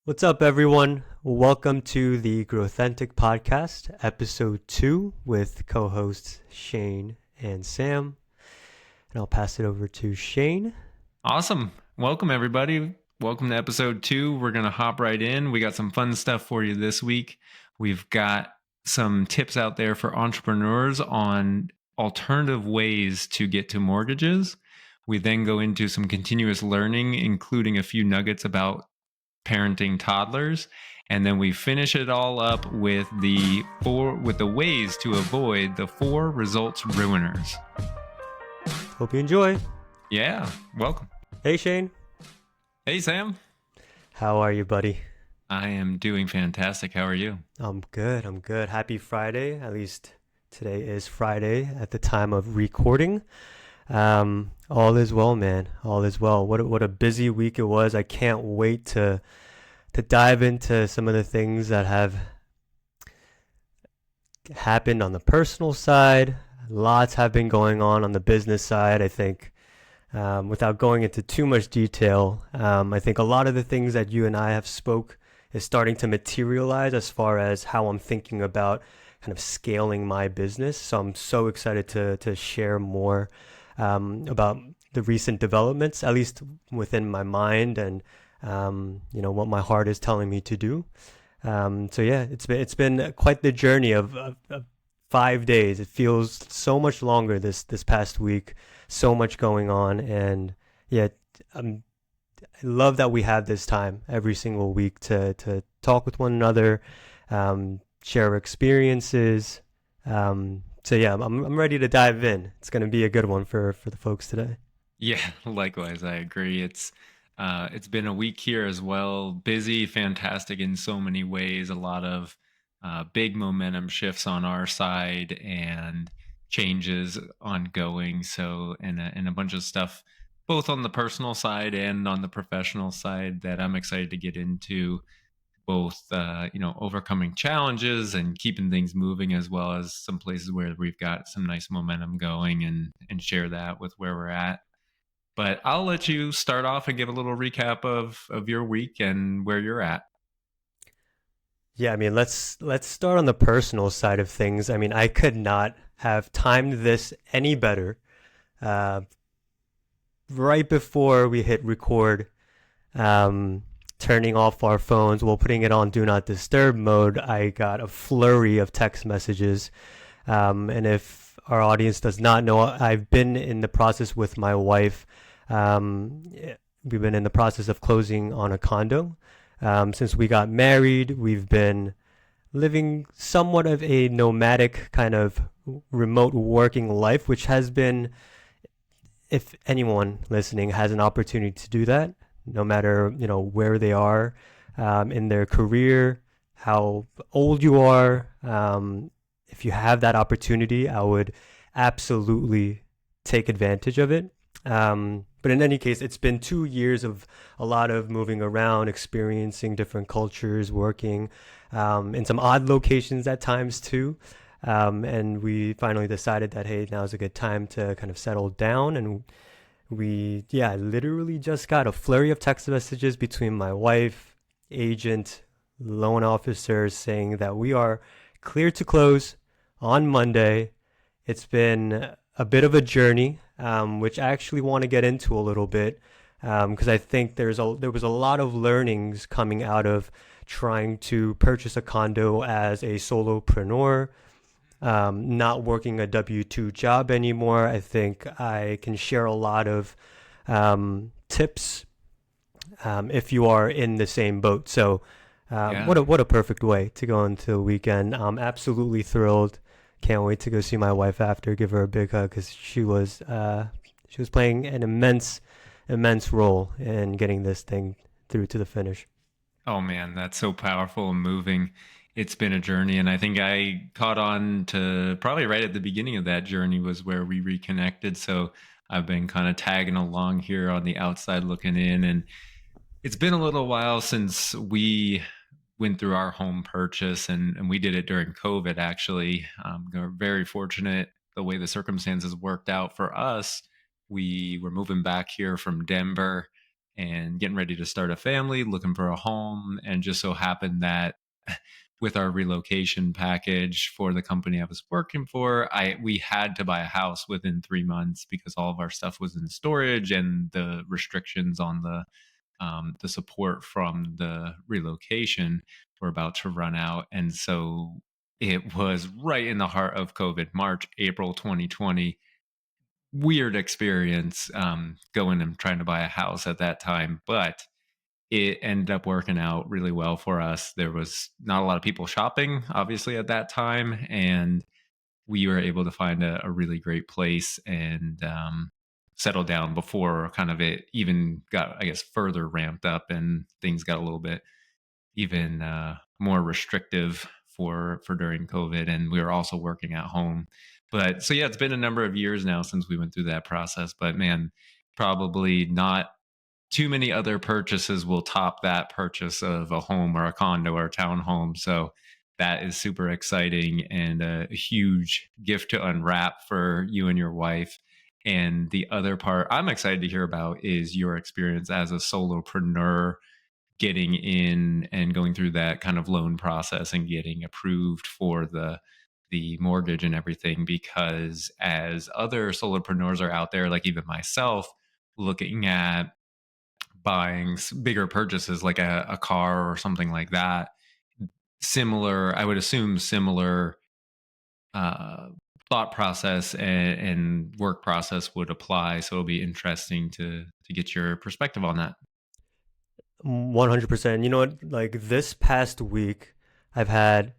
What's up, everyone? Welcome to the Growthentic Podcast, Episode 2, with co hosts Shane and Sam. And I'll pass it over to Shane. Awesome. Welcome, everybody. Welcome to episode 2. We're going to hop right in. We got some fun stuff for you this week. We've got some tips out there for entrepreneurs on alternative ways to get to mortgages. We then go into some continuous learning, including a few nuggets about parenting toddlers. And then we finish it all up with the ways to avoid the 4 results ruiners. Hope you enjoy. Yeah, welcome. Hey, Shane. Hey, Sam. How are you, buddy? I am doing fantastic. How are you? I'm good. Happy Friday. At least today is Friday at the time of recording. All is well, man. All is well. What a busy week it was. I can't wait to dive into some of the things that have happened on the personal side. Lots have been going on the business side. I think, without going into too much detail, I think a lot of the things that you and I have spoke is starting to materialize as far as how I'm thinking about kind of scaling my business. So I'm so excited to share more about the recent developments, at least within my mind, and what my heart is telling me to do. So yeah, it's been quite the journey of 5 days. It feels so much longer this past week. So much going on, and yeah, I love that we have this time every single week to talk with one another, share experiences. So yeah, I'm ready to dive in. It's going to be a good one for the folks today. Yeah, likewise, I agree. It's been a week here as well. Busy, fantastic in so many ways. A lot of big momentum shifts on our side and changes ongoing. So, and a bunch of stuff, both on the personal side and on the professional side, that I'm excited to get into. Both, overcoming challenges and keeping things moving, as well as some places where we've got some nice momentum going, and share that with where we're at. But I'll let you start off and give a little recap of your week and where you're at. Yeah, I mean, let's start on the personal side of things. I mean, I could not have timed this any better. Uh, right before we hit record, turning off our phones while putting it on do not disturb mode, I got a flurry of text messages. And if our audience does not know, I've been in the process with my wife. We've been in the process of closing on a condo. Since we got married, we've been living somewhat of a nomadic kind of remote working life, which has been, if anyone listening has an opportunity to do that, no matter where they are in their career, how old you are, if you have that opportunity, I would absolutely take advantage of it. But in any case, it's been 2 years of a lot of moving around, experiencing different cultures, working in some odd locations at times too. And we finally decided that, hey, now's a good time to kind of settle down. And I literally just got a flurry of text messages between my wife, agent, loan officers saying that we are clear to close on Monday. It's been a bit of a journey, which I actually want to get into a little bit, because I think there was a lot of learnings coming out of trying to purchase a condo as a solopreneur, not working a W-2 job anymore. I think I can share a lot of tips if you are in the same boat. So Yeah. what a perfect way to go into the weekend. I'm absolutely thrilled. Can't wait to go see my wife after, give her a big hug, because she was playing an immense role in getting this thing through to the finish. Oh man, that's so powerful and moving. It's been a journey, and I think I caught on to probably right at the beginning of that journey was where we reconnected. So I've been kind of tagging along here on the outside looking in, and it's been a little while since we went through our home purchase, and we did it during COVID, actually. We're very fortunate the way the circumstances worked out for us. We were moving back here from Denver, and getting ready to start a family, looking for a home. And just so happened that with our relocation package for the company I was working for, we had to buy a house within 3 months because all of our stuff was in storage and the restrictions on the support from the relocation were about to run out. And so it was right in the heart of COVID, March, April 2020. Weird experience going and trying to buy a house at that time, but it ended up working out really well for us. There was not a lot of people shopping, obviously, at that time, and we were able to find a really great place and settle down before kind of it even got, I guess, further ramped up and things got a little bit even more restrictive for during COVID. And we were also working at home. But so yeah, it's been a number of years now since we went through that process. But man, probably not too many other purchases will top that purchase of a home or a condo or a townhome. So that is super exciting and a huge gift to unwrap for you and your wife. And the other part I'm excited to hear about is your experience as a solopreneur, getting in and going through that kind of loan process and getting approved for the mortgage and everything. Because as other solopreneurs are out there, like even myself, looking at buying bigger purchases like a car or something like that, similar, I would assume similar uh, thought process and work process would apply. So it'll be interesting to get your perspective on that. 100%. You know what? Like this past week, I've had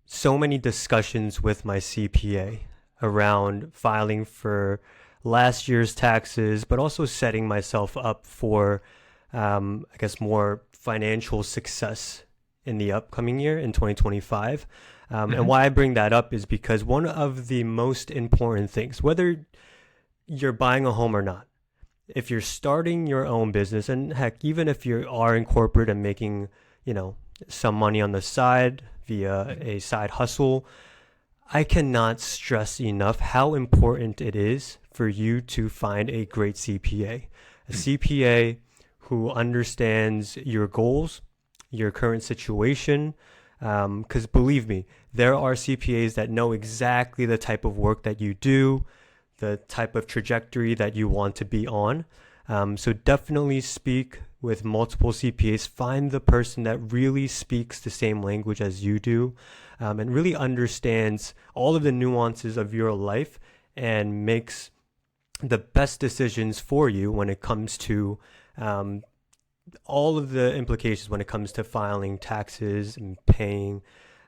so many discussions with my CPA around filing for last year's taxes, but also setting myself up for, I guess, more financial success in the upcoming year in 2025. And Hmm. why I bring that up is because one of the most important things, whether you're buying a home or not, if you're starting your own business, and heck, even if you are in corporate and making, you know, some money on the side via a side hustle, I cannot stress enough how important it is for you to find a great CPA. A CPA who understands your goals, your current situation. Because believe me, there are CPAs that know exactly the type of work that you do, the type of trajectory that you want to be on. So definitely speak with multiple CPAs. Find the person that really speaks the same language as you do, and really understands all of the nuances of your life and makes the best decisions for you when it comes to um, all of the implications when it comes to filing taxes and paying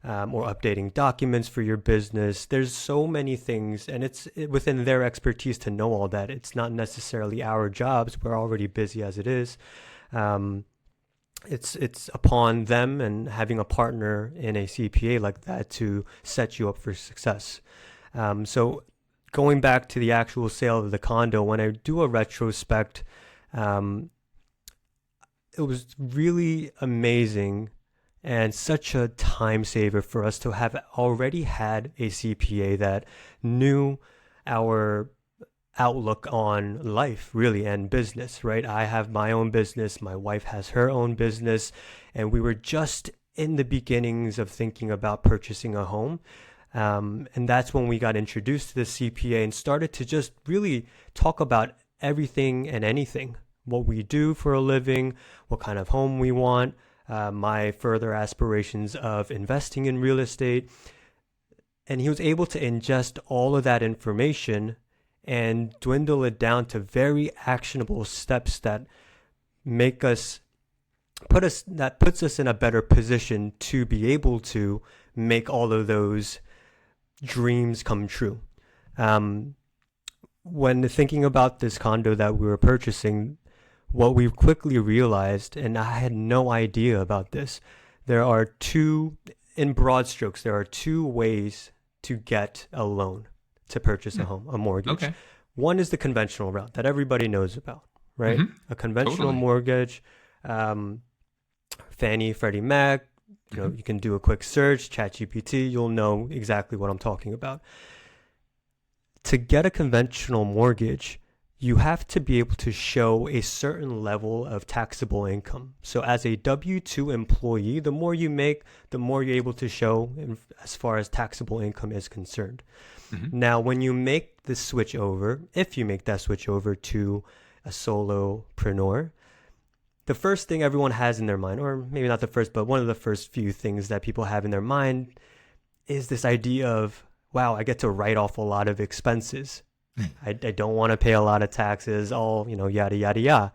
or updating documents for your business. There's so many things, and it's within their expertise to know all that. It's not necessarily our jobs. We're already busy as it is. Um, it's upon them and having a partner in a CPA like that to set you up for success. So going back to the actual sale of the condo, when I do a retrospect, um, it was really amazing and such a time saver for us to have already had a CPA that knew our outlook on life, really, and business, right? I have my own business, my wife has her own business, and we were just in the beginnings of thinking about purchasing a home. And that's when we got introduced to the CPA and started to just really talk about everything and anything, what we do for a living, what kind of home we want, my further aspirations of investing in real estate. And he was able to ingest all of that information and dwindle it down to very actionable steps that make us puts us in a better position to be able to make all of those dreams come true. Um, when thinking about this condo that we were purchasing, what we quickly realized, and I had no idea about this, there are two, in broad strokes, there are two ways to get a loan to purchase a home, a mortgage. Okay. One is the conventional route that everybody knows about, right? Hmm. A conventional Totally. mortgage, um, Fannie, Freddie Mac. You know, Hmm. you can do a quick search, ChatGPT. You'll know exactly what I'm talking about. To get a conventional mortgage, you have to be able to show a certain level of taxable income. So, as a W 2 employee, the more you make, the more you're able to show as far as taxable income is concerned. Hmm. Now, when you make the switch over, if you make that switch over to a solopreneur, the first thing everyone has in their mind, or maybe not the first, but one of the first few things that people have in their mind is this idea of, wow, I get to write off a lot of expenses. I don't want to pay a lot of taxes, all, yada, yada, yada.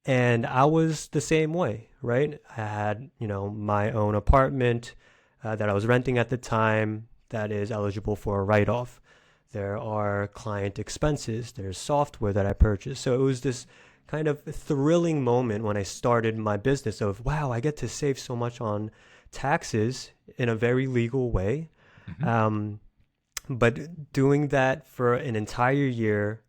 And I was the same way, right? I had, my own apartment that I was renting at the time that is eligible for a write off. There are client expenses, there's software that I purchased. So it was this kind of thrilling moment when I started my business of, wow, I get to save so much on taxes in a very legal way. Hmm. Um, but doing that for an entire year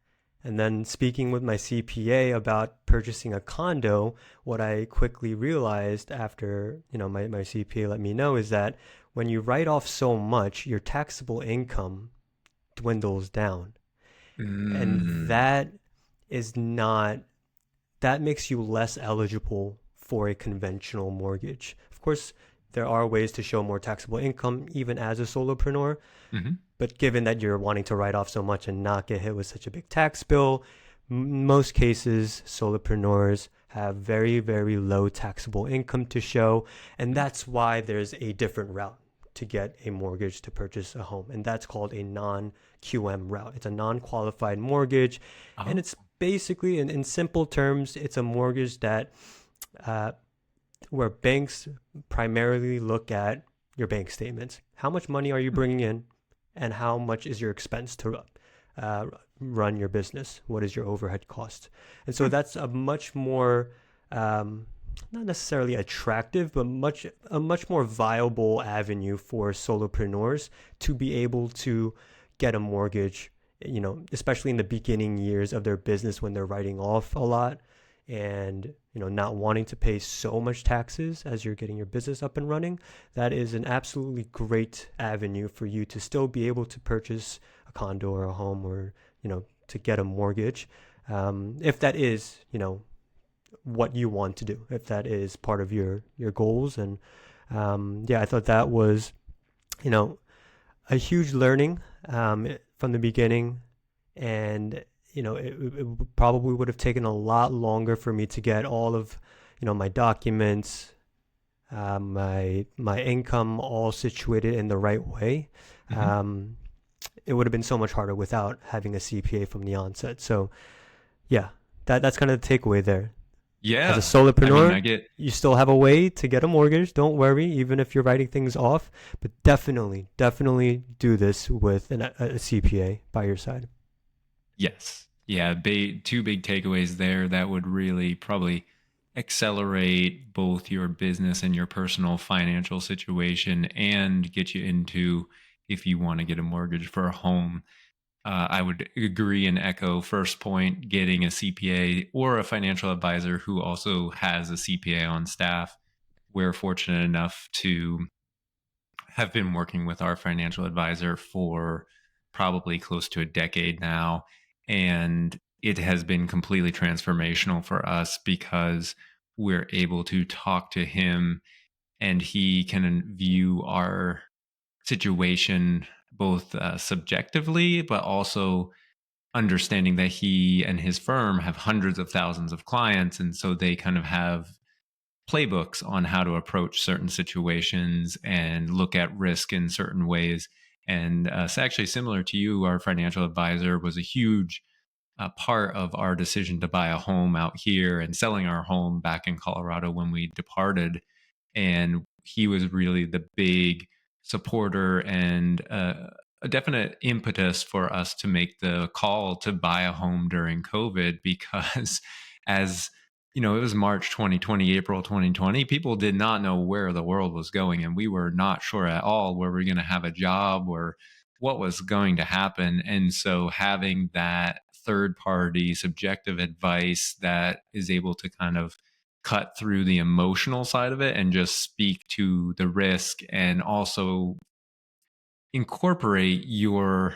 and then speaking with my CPA about purchasing a condo, what I quickly realized after, my CPA let me know is that when you write off so much, your taxable income dwindles down. And Mm. is not, that makes you less eligible for a conventional mortgage. Of course, there are ways to show more taxable income even as a solopreneur, Hmm. but given that you're wanting to write off so much and not get hit with such a big tax bill, most cases, solopreneurs have very, very low taxable income to show. And that's why there's a different route to get a mortgage to purchase a home. And that's called a non QM route. It's a non qualified mortgage. And Oh. it's basically, in simple terms, it's a mortgage that uh, where banks primarily look at your bank statements. How much money are you bringing in, and how much is your expense to uh, run your business? What is your overhead cost? And so that's a much more not necessarily attractive, but a much more viable avenue for solopreneurs to be able to get a mortgage. Especially in the beginning years of their business when they're writing off a lot and not wanting to pay so much taxes as you're getting your business up and running. That is an absolutely great avenue for you to still be able to purchase a condo or a home, or to get a mortgage, if that is what you want to do, if that is part of your goals. And yeah, I thought that was you know a huge learning from the beginning. And it probably would have taken a lot longer for me to get all of my documents, my income all situated in the right way. Hmm. um, it would have been so much harder without having a CPA from the onset. So yeah, that's kind of the takeaway there. As a Yeah. I mean, I solopreneur, get. you still have a way to get a mortgage. Don't worry, even if you're writing things off. But definitely, definitely do this with a CPA by your side. Yes. Yeah. Two big takeaways there that would really probably accelerate both your business and your personal financial situation and get you into if you want to get a mortgage for a home. I would agree and echo first point, getting a CPA or a financial advisor who also has a CPA on staff. We're fortunate enough to have been working with our financial advisor for probably close to a decade now. And it has been completely transformational for us because we're able to talk to him and he can view our situation both subjectively, but also understanding that he and his firm have hundreds of thousands of clients. And so they kind of have playbooks on how to approach certain situations and look at risk in certain ways. And it's actually similar to you. Our financial advisor was a huge part of our decision to buy a home out here and selling our home back in Colorado when we departed. And he was really the big supporter and a definite impetus for us to make the call to buy a home during COVID because as it was March 2020, April 2020. People did not know where the world was going, and we were not sure at all where we are going to have a job or what was going to happen. And so, having that third party subjective advice that is able to kind of cut through the emotional side of it and just speak to the risk and also incorporate your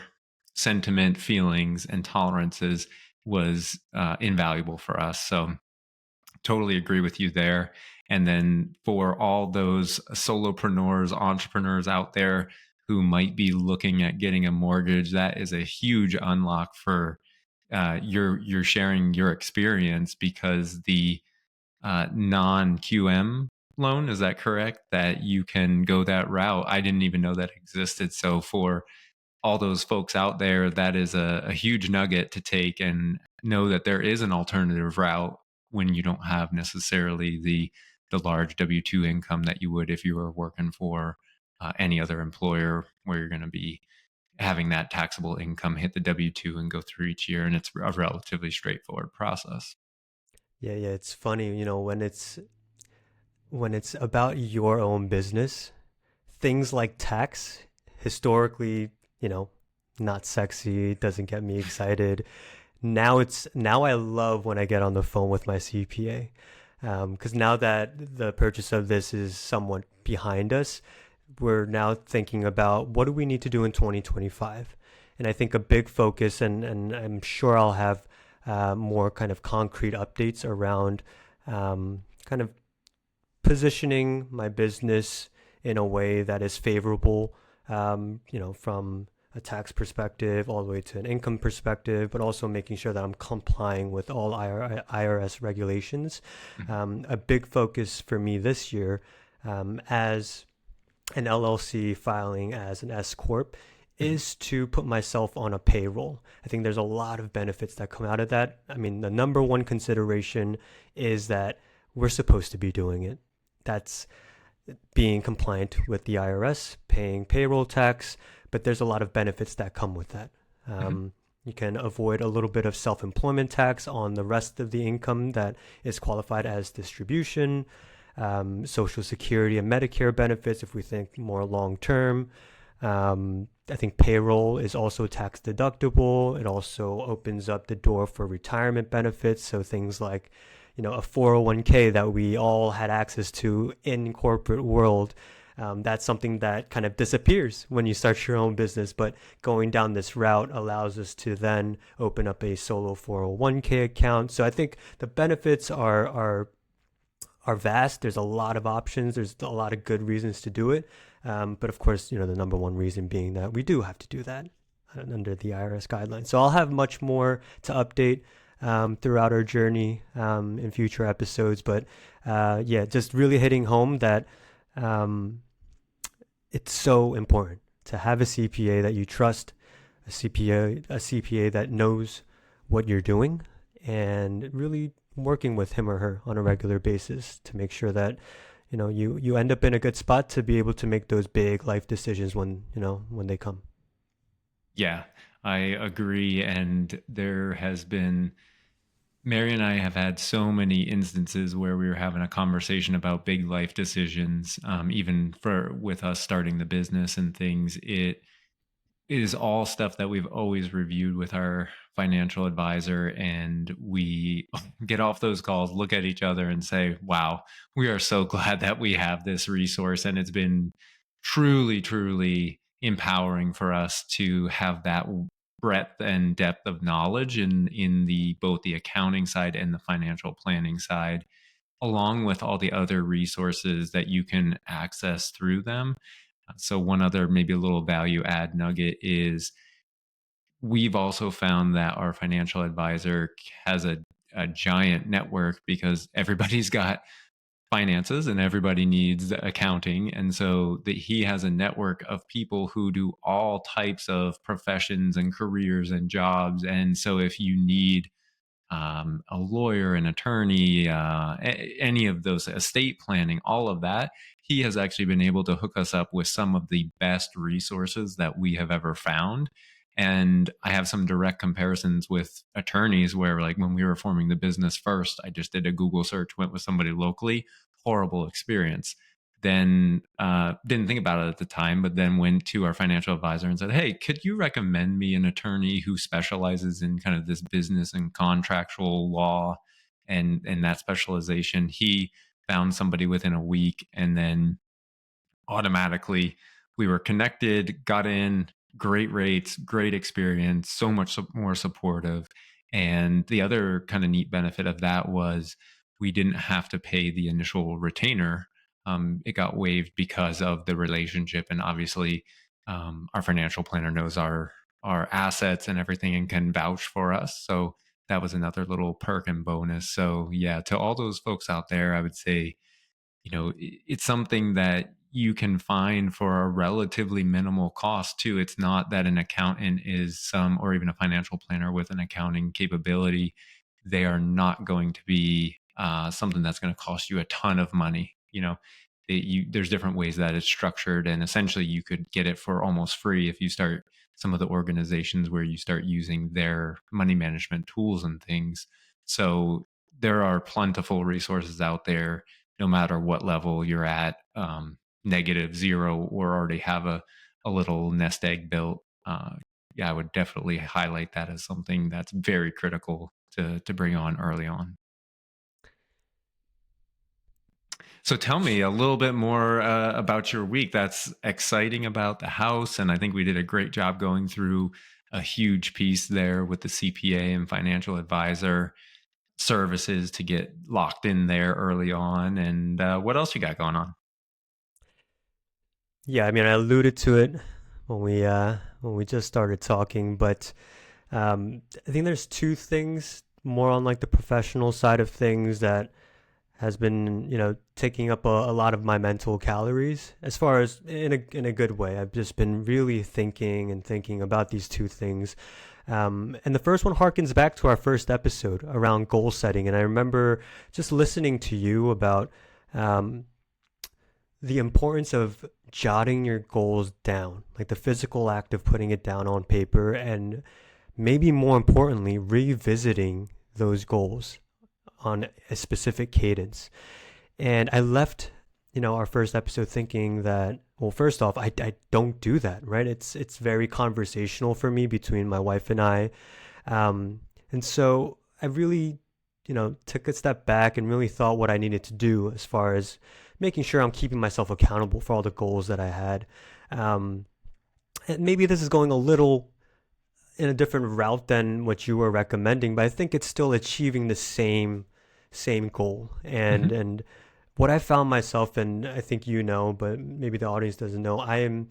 sentiment, feelings, and tolerances was invaluable for us. So totally agree with you there. And then for all those solopreneurs, entrepreneurs out there who might be looking at getting a mortgage, that is a huge unlock for you're sharing your experience, because the non QM loan, is that correct? That you can go that route. I didn't even know that existed. So for all those folks out there, that is a huge nugget to take, and know that there is an alternative route when you don't have necessarily the large W-2 income that you would if you were working for any other employer, where you're going to be having that taxable income hit the W-2 and go through each year. And it's a relatively straightforward process. Yeah, yeah, it's funny, when it's about your own business, things like tax historically, you know, not sexy, doesn't get me excited. Now I love when I get on the phone with my CPA, because now that the purchase of this is somewhat behind us, we're now thinking about what do we need to do in 2025. And I think a big focus, and I'm sure I'll have more kind of concrete updates around kind of positioning my business in a way that is favorable, from a tax perspective all the way to an income perspective, but also making sure that I'm complying with all IRS regulations. Mhm. A big focus for me this year, as an LLC filing as an S Corp, Mhm. is to put myself on a payroll. I think there's a lot of benefits that come out of that. I mean, the number one consideration is that we're supposed to be doing it. That's being compliant with the IRS, paying payroll tax, but there's a lot of benefits that come with that. Mhm. You can avoid a little bit of self employment tax on the rest of the income that is qualified as distribution, Social Security and Medicare benefits if we think more long term. I think payroll is also tax deductible. It also opens up the door for retirement benefits. So things like, a 401k that we all had access to in corporate world. That's something that kind of disappears when you start your own business. But going down this route allows us to then open up a solo 401k account. So I think the benefits are vast. There's a lot of options. There's a lot of good reasons to do it. But of course, the number one reason being that we do have to do that under the IRS guidelines. So I'll have much more to update throughout our journey in future episodes. But yeah, just really hitting home that um, it's so important to have a CPA that you trust, a CPA that knows what you're doing, and really working with him or her on a regular basis to make sure that you end up in a good spot to be able to make those big life decisions when they come. Yeah, I agree. And there has been, Mary and I have had so many instances where we were having a conversation about big life decisions, even for with us starting the business and things. It is all stuff that we've always reviewed with our financial advisor, and we get off those calls, look at each other and say, wow, we are so glad that we have this resource. And it's been truly, truly empowering for us to have that breadth and depth of knowledge in the both the accounting side and the financial planning side, along with all the other resources that you can access through them. So one other maybe a little value add nugget is we've also found that our financial advisor has a giant network, because everybody's got finances and everybody needs accounting. And so that he has a network of people who do all types of professions and careers and jobs. And so if you need a lawyer, an attorney, any of those, estate planning, all of that. He has actually been able to hook us up with some of the best resources that we have ever found. And I have some direct comparisons with attorneys where, like, when we were forming the business first, I just did a Google search, went with somebody locally, horrible experience. Then didn't think about it at the time, but then went to our financial advisor and said, hey, could you recommend me an attorney who specializes in kind of this business and contractual law and that specialization? He found somebody within a week, and then automatically we were connected, got in, great rates, great experience, so much more supportive. And the other kind of neat benefit of that was we didn't have to pay the initial retainer. It got waived because of the relationship, and obviously, our financial planner knows our assets and everything and can vouch for us. So that was another little perk and bonus. So yeah, to all those folks out there, I would say, it's something that you can find for a relatively minimal cost too. It's not that an accountant is or even a financial planner with an accounting capability. They are not going to be something that's going to cost you a ton of money. There's different ways that it's structured, and essentially you could get it for almost free if you start some of the organizations where you start using their money management tools and things. So there are plentiful resources out there, no matter what level you're at, negative, zero, or already have a little nest egg built. Yeah, I would definitely highlight that as something that's very critical to bring on early on. So tell me a little bit more about your week. That's exciting about the house, and I think we did a great job going through a huge piece there with the CPA and financial advisor services to get locked in there early on. And what else you got going on? Yeah, I mean, I alluded to it when we just started talking, but I think there's two things more on like the professional side of things that has been, taking up a lot of my mental calories as far as in a good way. I've just been really thinking and thinking about these two things. And the first one harkens back to our first episode around goal setting. And I remember just listening to you about um, the importance of jotting your goals down, like the physical act of putting it down on paper, and maybe more importantly, revisiting those goals on a specific cadence. And I left, our first episode thinking that, well, first off, I don't do that, right? It's very conversational for me between my wife and I. And so I really, took a step back and really thought what I needed to do as far as making sure I'm keeping myself accountable for all the goals that I had. Um, and maybe this is going a little in a different route than what you were recommending, but I think it's still achieving the same goal. And Hmm. and what I found myself, and I think but maybe the audience doesn't know, I'm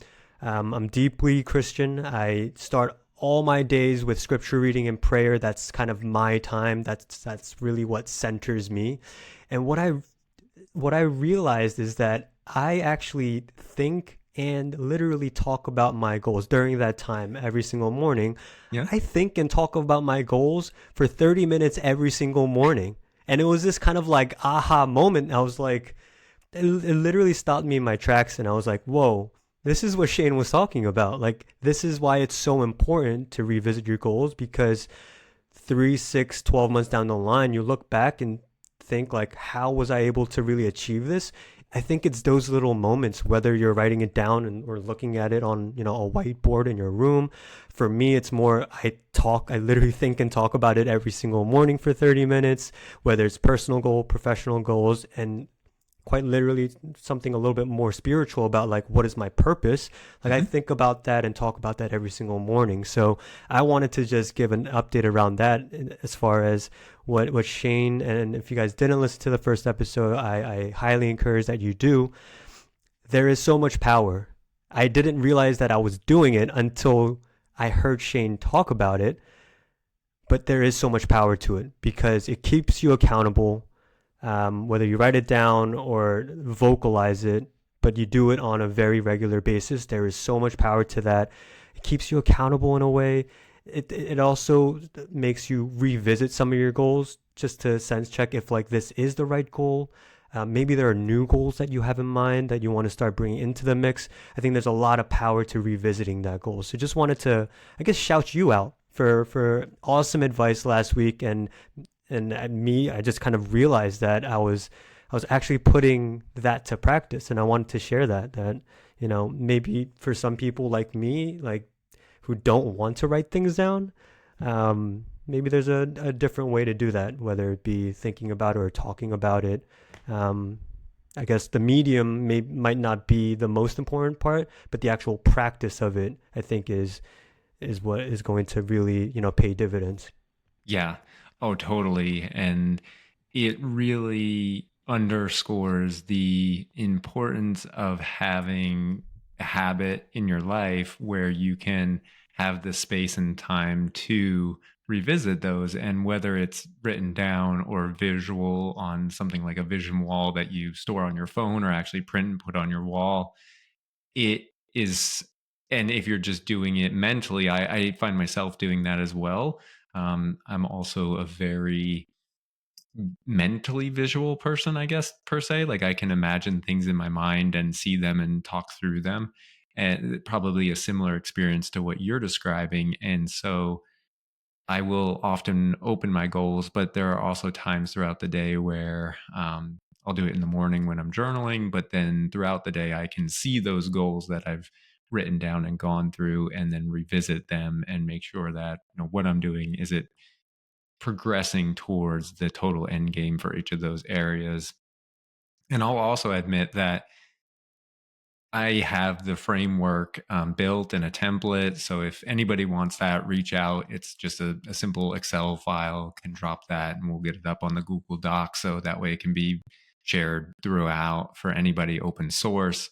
deeply Christian. I start all my days with scripture reading and prayer. That's kind of my time. That's really what centers me. And what I realized is that I actually think and literally talk about my goals during that time every single morning. Yeah. I think and talk about my goals for 30 minutes every single morning. And it was this kind of like aha moment. I was like, it literally stopped me in my tracks. And I was like, whoa, this is what Shane was talking about. Like, this is why it's so important to revisit your goals, because 3, 6, 12 months down the line, you look back and think like, how was I able to really achieve this? I think it's those little moments, whether you're writing it down or looking at it on, a whiteboard in your room. For me, it's more, I literally think and talk about it every single morning for 30 minutes, whether it's personal goal, professional goals, and quite literally something a little bit more spiritual about like, what is my purpose? Like, I Hmm. think about that and talk about that every single morning. So I wanted to just give an update around that as far as what Shane, and if you guys didn't listen to the first episode, I highly encourage that you do. There is so much power. I didn't realize that I was doing it until I heard Shane talk about it, but there is so much power to it because it keeps you accountable, whether you write it down or vocalize it, but you do it on a very regular basis. There is so much power to that. It keeps you accountable in a way. It also makes you revisit some of your goals just to sense check if like this is the right goal. Maybe there are new goals that you have in mind that you want to start bringing into the mix. I think there's a lot of power to revisiting that goal. So just wanted to, I guess, shout you out for awesome advice last week, and at me, I just kind of realized that I was actually putting that to practice, and I wanted to share that maybe for some people like me, like who don't want to write things down, maybe there's a different way to do that, whether it be thinking about it or talking about it. Um, I guess the medium might not be the most important part, but the actual practice of it, I think, is what is going to really pay dividends. Yeah. Oh, totally. And it really underscores the importance of having a habit in your life where you can have the space and time to revisit those. And whether it's written down or visual on something like a vision wall that you store on your phone or actually print and put on your wall, it is. And if you're just doing it mentally, I find myself doing that as well. I'm also a very mentally visual person, I guess, per se. Like I can imagine things in my mind and see them and talk through them. And probably a similar experience to what you're describing. And so I will often open my goals, but there are also times throughout the day where I'll do it in the morning when I'm journaling, but then throughout the day, I can see those goals that I've written down and gone through and then revisit them and make sure that what I'm doing is it progressing towards the total end game for each of those areas. And I'll also admit that I have the framework built in a template. So if anybody wants that, reach out. It's just a simple Excel file, can drop that and we'll get it up on the Google Doc. So that way it can be shared throughout for anybody open source.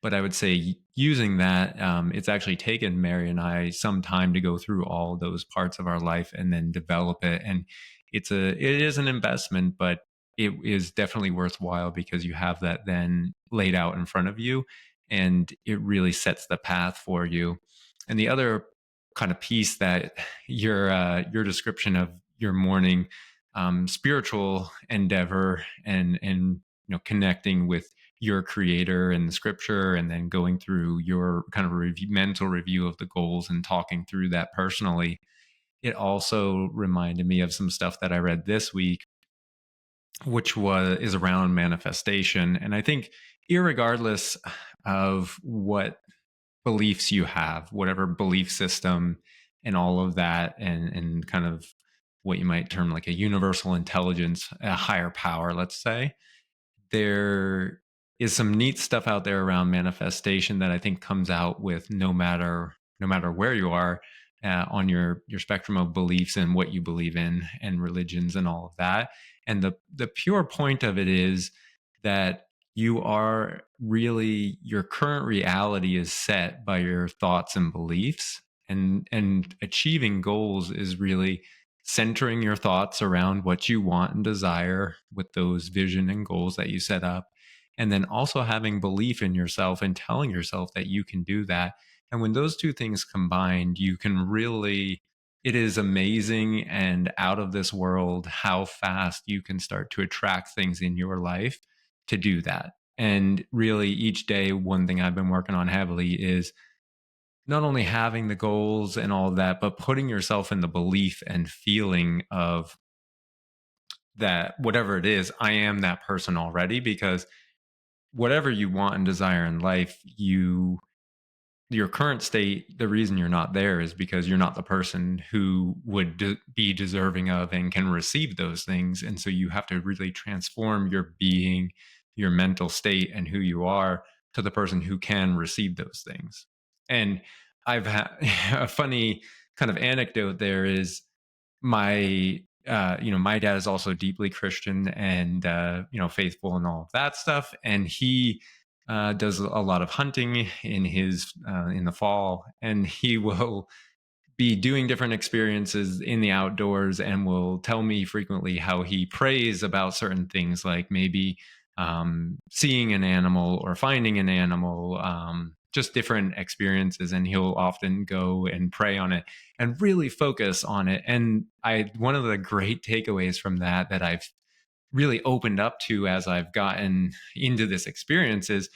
But I would say using that, it's actually taken Mary and I some time to go through all those parts of our life and then develop it. And it is an investment, but it is definitely worthwhile because you have that then laid out in front of you, and it really sets the path for you. And the other kind of piece that your description of your morning spiritual endeavor and connecting with your creator and the scripture and then going through your kind of mental review of the goals and talking through that personally, it also reminded me of some stuff that I read this week, which was is around manifestation. And I think irregardless of what beliefs you have, whatever belief system and all of that, and kind of what you might term like a universal intelligence, a higher power, let's say, there is some neat stuff out there around manifestation that I think comes out with no matter where you are on your spectrum of beliefs and what you believe in and religions and all of that. And the pure point of it is that you are really, your current reality is set by your thoughts and beliefs, and achieving goals is really centering your thoughts around what you want and desire with those vision and goals that you set up, and then also having belief in yourself and telling yourself that you can do that. And when those two things combined, you can really, it is amazing and out of this world how fast you can start to attract things in your life to do that. And really, each day, one thing I've been working on heavily is not only having the goals and all of that, but putting yourself in the belief and feeling of that, whatever it is, I am that person already. Because whatever you want and desire in life, your current state, the reason you're not there is because you're not the person who would be deserving of and can receive those things. And so you have to really transform your being, your mental state, and who you are to the person who can receive those things. And I've had a funny kind of anecdote there is my dad is also deeply Christian and faithful and all of that stuff, and he does a lot of hunting in the fall, and he will be doing different experiences in the outdoors and will tell me frequently how he prays about certain things, like maybe seeing an animal or finding an animal, just different experiences. And he'll often go and pray on it and really focus on it. And one of the great takeaways from that I've really opened up to as I've gotten into this experience is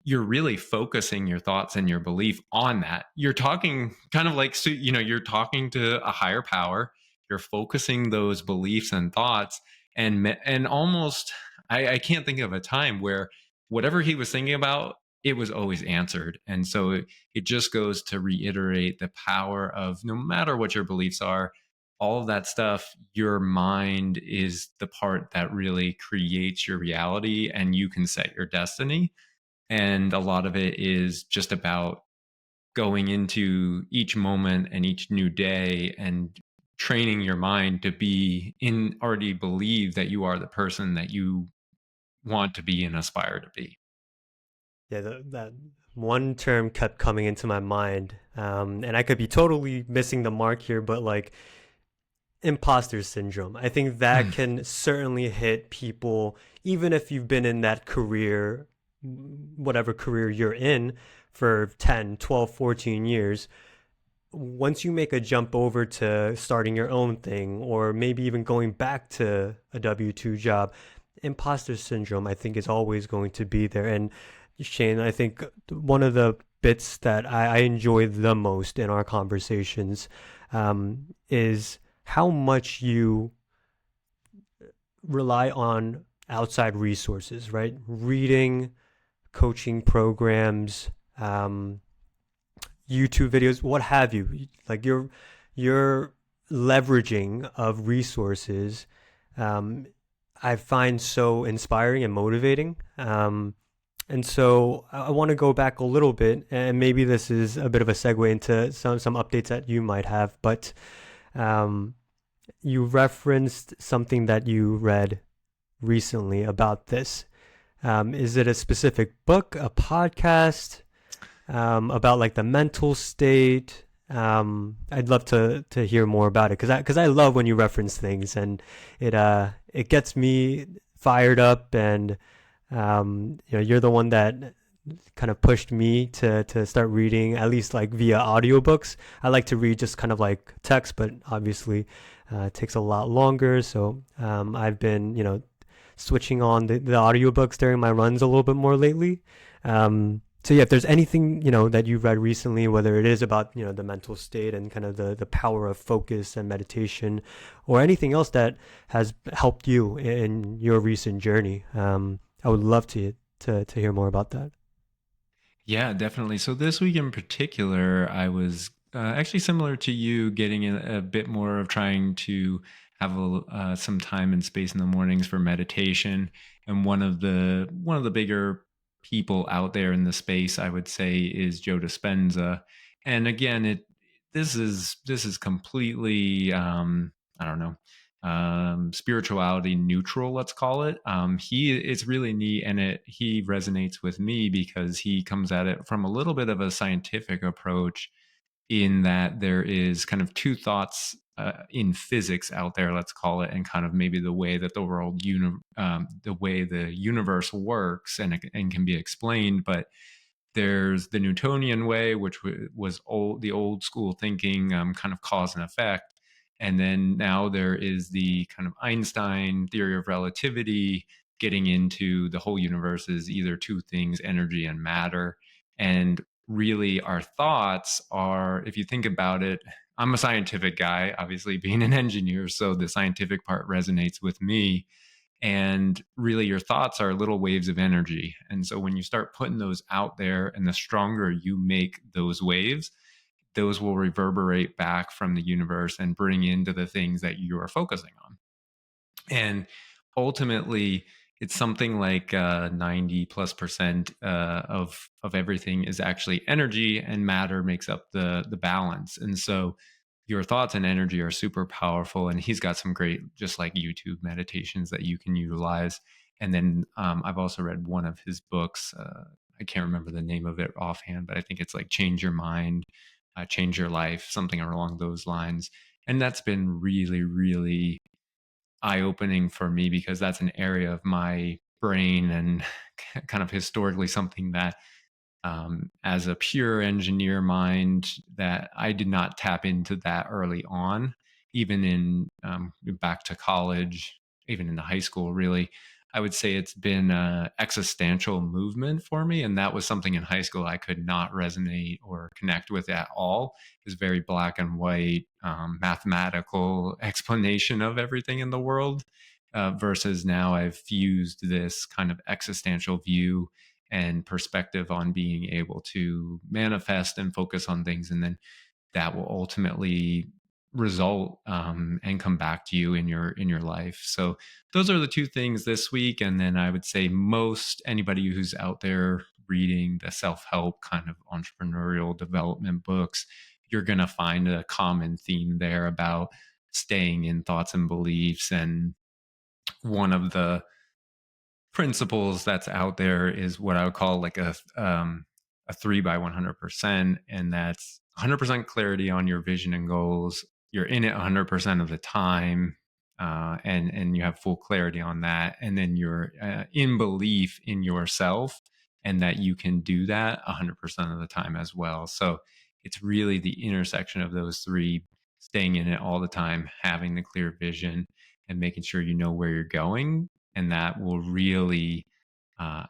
you're really focusing your thoughts and your belief on that. You're talking kind of like, so, you're talking to a higher power. You're focusing those beliefs and thoughts, and almost, I can't think of a time where whatever he was thinking about, it was always answered. And so it just goes to reiterate the power of no matter what your beliefs are, all of that stuff, your mind is the part that really creates your reality, and you can set your destiny. And a lot of it is just about going into each moment and each new day and training your mind to be in already believe that you are the person that you want to be and aspire to be. Yeah, that one term kept coming into my mind, and I could be totally missing the mark here, but like imposter syndrome. I think that Mm. can certainly hit people, even if you've been in that career, whatever career you're in, for 10, 12, 14 years. Once you make a jump over to starting your own thing, or maybe even going back to a W 2 job, imposter syndrome, I think, is always going to be there. And Shane, I think one of the bits that I enjoy the most in our conversations is how much you rely on outside resources, right? Reading, coaching programs, YouTube videos, what have you. Like your leveraging of resources, um, I find so inspiring and motivating. And so I want to go back a little bit, and maybe this is a bit of a segue into some updates that you might have. But um, you referenced something that you read recently about this. Is it a specific book, a podcast, about like the mental state? I'd love to hear more about it because I love when you reference things, and it gets me fired up, and you're the one that kind of pushed me to start reading, at least like via audiobooks. I like to read just kind of like text, but obviously it takes a lot longer. So I've been, switching on the audiobooks during my runs a little bit more lately. So yeah, if there's anything, that you've read recently, whether it is about, the mental state and kind of the power of focus and meditation, or anything else that has helped you in your recent journey, I would love to hear more about that. Yeah, definitely. So this week in particular, I was actually similar to you, getting a bit more of trying to have some time and space in the mornings for meditation. And one of the bigger people out there in the space, I would say, is Joe Dispenza. And again, it this is completely I don't know, spirituality neutral, let's call it. He It's really neat, and he resonates with me because he comes at it from a little bit of a scientific approach, in that there is kind of two thoughts in physics out there, let's call it, and kind of maybe the way that the way the universe works, and can be explained. But there's the Newtonian way, which was the old school thinking, kind of cause and effect. And then now there is the kind of Einstein theory of relativity, getting into the whole universe is either two things, energy and matter. And really, our thoughts are, if you think about it, I'm a scientific guy, obviously being an engineer, so the scientific part resonates with me. And really, your thoughts are little waves of energy. And so when you start putting those out there, and the stronger you make those waves, those will reverberate back from the universe and bring into the things that you are focusing on. And ultimately, it's something like 90 plus percent of everything is actually energy, and matter makes up the balance. And so your thoughts and energy are super powerful. And he's got some great, just like YouTube meditations that you can utilize. And then I've also read one of his books. I can't remember the name of it offhand, but I think it's like Change Your Mind, Change Your Life, something along those lines. And that's been really, really eye opening for me, because that's an area of my brain, and kind of historically something that, as a pure engineer mind, that I did not tap into that early on, even in back to college, even into high school. Really, I would say it's been a existential movement for me, and that was something in high school I could not resonate or connect with at all. It was very black and white, mathematical explanation of everything in the world. Versus now, I've fused this kind of existential view and perspective on being able to manifest and focus on things, and then that will ultimately result, and come back to you in your life. So those are the two things this week. And then I would say, most anybody who's out there reading the self-help kind of entrepreneurial development books, you're going to find a common theme there about staying in thoughts and beliefs. And one of the principles that's out there is what I would call like a 3 by 100%, and that's 100% clarity on your vision and goals. You're in it 100% of the time, and you have full clarity on that, and then you're in belief in yourself, and that you can do that 100% of the time as well. So it's really the intersection of those three: staying in it all the time, having the clear vision, and making sure you know where you're going, and that will really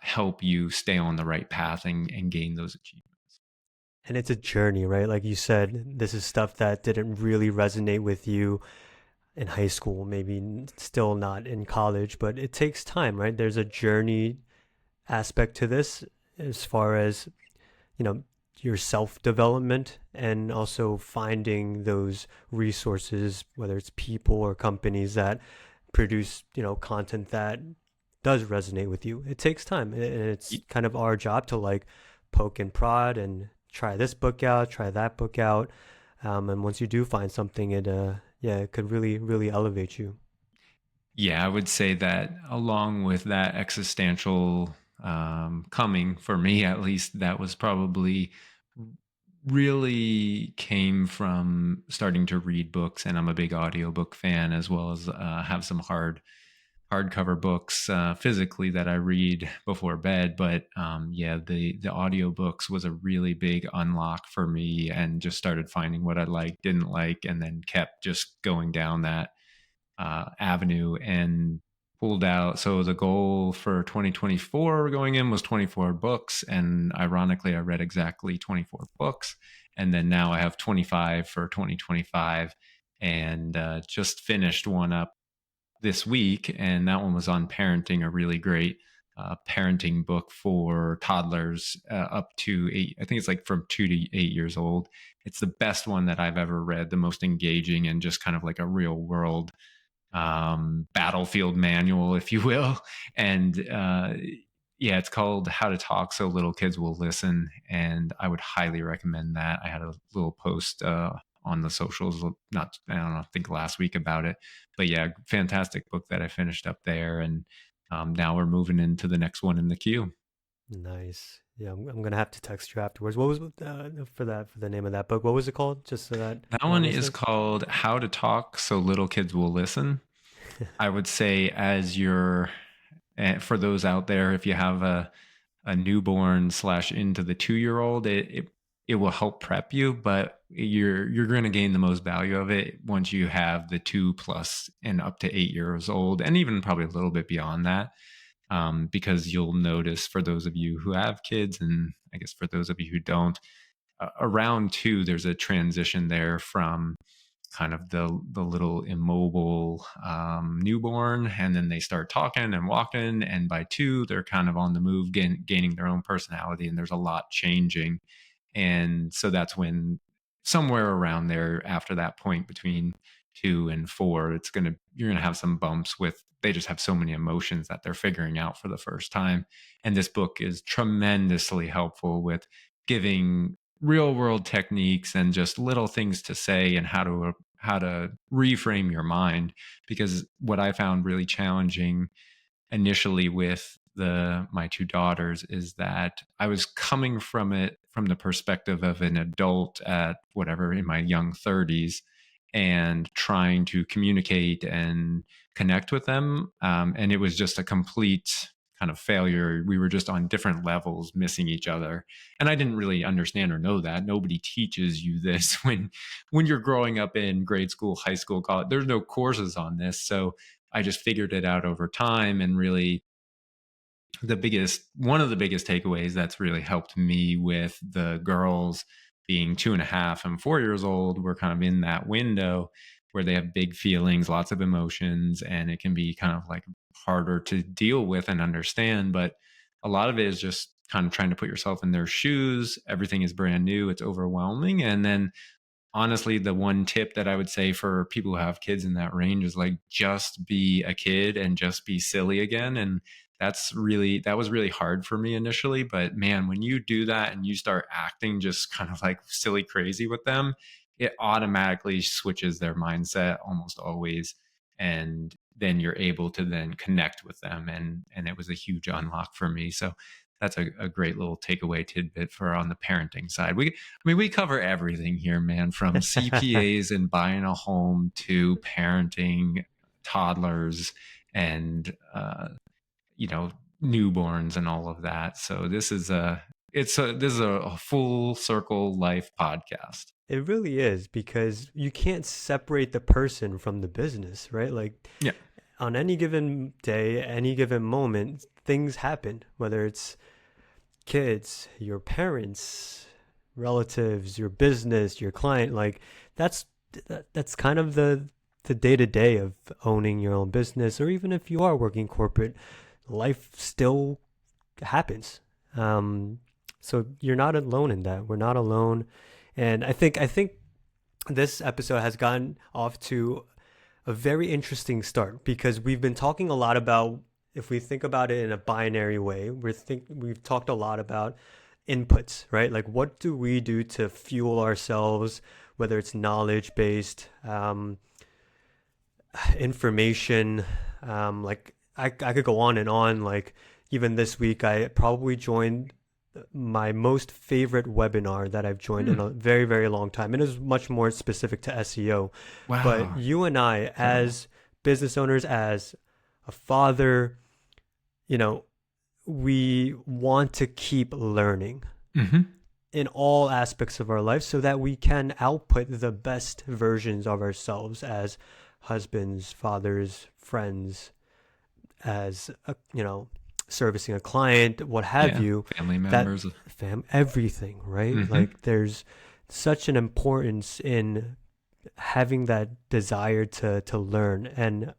help you stay on the right path and gain those achievements. And it's a journey, right? Like you said, this is stuff that didn't really resonate with you in high school, maybe still not in college, but it takes time, right? There's a journey aspect to this as far as, you know, your self development and also finding those resources, whether it's people or companies that produce, content that does resonate with you. It takes time, and it's kind of our job to like poke and prod and try this book out, try that book out. And once you do find something, yeah, it could really, really elevate you. Yeah, I would say that along with that existential coming, for me at least, that was probably really came from starting to read books. And I'm a big audiobook fan, as well as have some hardcover books physically that I read before bed. But yeah, the audiobooks was a really big unlock for me, and just started finding what I liked, didn't like, and then kept just going down that avenue and pulled out. So the goal for 2024 going in was 24 books. And ironically, I read exactly 24 books. And then now I have 25 for 2025, and just finished one up this week, and that one was on parenting, a really great parenting book for toddlers up to 8. I think it's like from 2 to 8 years old. It's the best one that I've ever read, the most engaging, and just kind of like a real world battlefield manual, if you will. And yeah, it's called How to Talk So Little Kids Will Listen. And I would highly recommend that. I had a little post on the socials, not, I don't know, I think last week about it. But yeah, fantastic book that I finished up there. And now we're moving into the next one in the queue. Nice. Yeah, I'm gonna have to text you afterwards. What was for the name of that book? What was it called? Just so that That for our one is listeners. called How to Talk So Little Kids Will Listen. I would say, as you're, for those out there, if you have a newborn slash into the 2 year old, it will help prep you, but you're going to gain the most value of it once you have the 2+ and up to 8 years old, and even probably a little bit beyond that. Because you'll notice, for those of you who have kids, and I guess for those of you who don't, around two, there's a transition there from kind of the little immobile newborn, and then they start talking and walking, and by two they're kind of on the move, gaining their own personality, and there's a lot changing. And so that's when, somewhere around there, after that point between 2 and 4, you're gonna have some bumps with, they just have so many emotions that they're figuring out for the first time. And this book is tremendously helpful with giving real world techniques and just little things to say, and how to reframe your mind. Because what I found really challenging initially with the my two daughters is that I was coming from it from the perspective of an adult at whatever, in my young 30s, and trying to communicate and connect with them, and it was just a complete kind of failure. We were just on different levels, missing each other, and I didn't really understand or know that. Nobody teaches you this when you're growing up in grade school, high school, college. There's no courses on this. So I just figured it out over time. And really, one of the biggest takeaways that's really helped me with the girls being 2.5 and 4 years old, we're kind of in that window where they have big feelings, lots of emotions, and it can be kind of like harder to deal with and understand. But a lot of it is just kind of trying to put yourself in their shoes. Everything is brand new, it's overwhelming. And then, honestly, the one tip that I would say for people who have kids in that range is like, just be a kid and just be silly again. And that was really hard for me initially. But man, when you do that and you start acting just kind of like silly crazy with them, it automatically switches their mindset almost always. And then you're able to then connect with them. And it was a huge unlock for me. So that's a great little takeaway tidbit for on the parenting side. We cover everything here, man, from CPAs and buying a home to parenting toddlers and you know, newborns and all of that. So this is a full circle life podcast. It really is, because you can't separate the person from the business, right? Like Yeah. on any given day, any given moment, things happen, whether it's kids, your parents, relatives, your business, your client. Like that's that's kind of the day to day of owning your own business, or even if you are working corporate, life still happens. Um, so you're not alone in that. We're not alone, and I think this episode has gotten off to a very interesting start, because we've been talking a lot about, if we think about it in a binary way, we've talked a lot about inputs, right? Like what do we do to fuel ourselves, whether it's knowledge based, information, like I could go on and on. Like even this week, I probably joined my most favorite webinar that I've joined in Hmm. a very, very long time. It is much more specific to SEO. But Wow. you and I, Incredible. as business owners, as a father, you know, we want to keep learning Hmm. in all aspects of our life so that we can output the best versions of ourselves as husbands, fathers, friends, as servicing a client, what have Yeah. you. Family That members. everything, right? Hmm. Like there's such an importance in having that desire to learn, and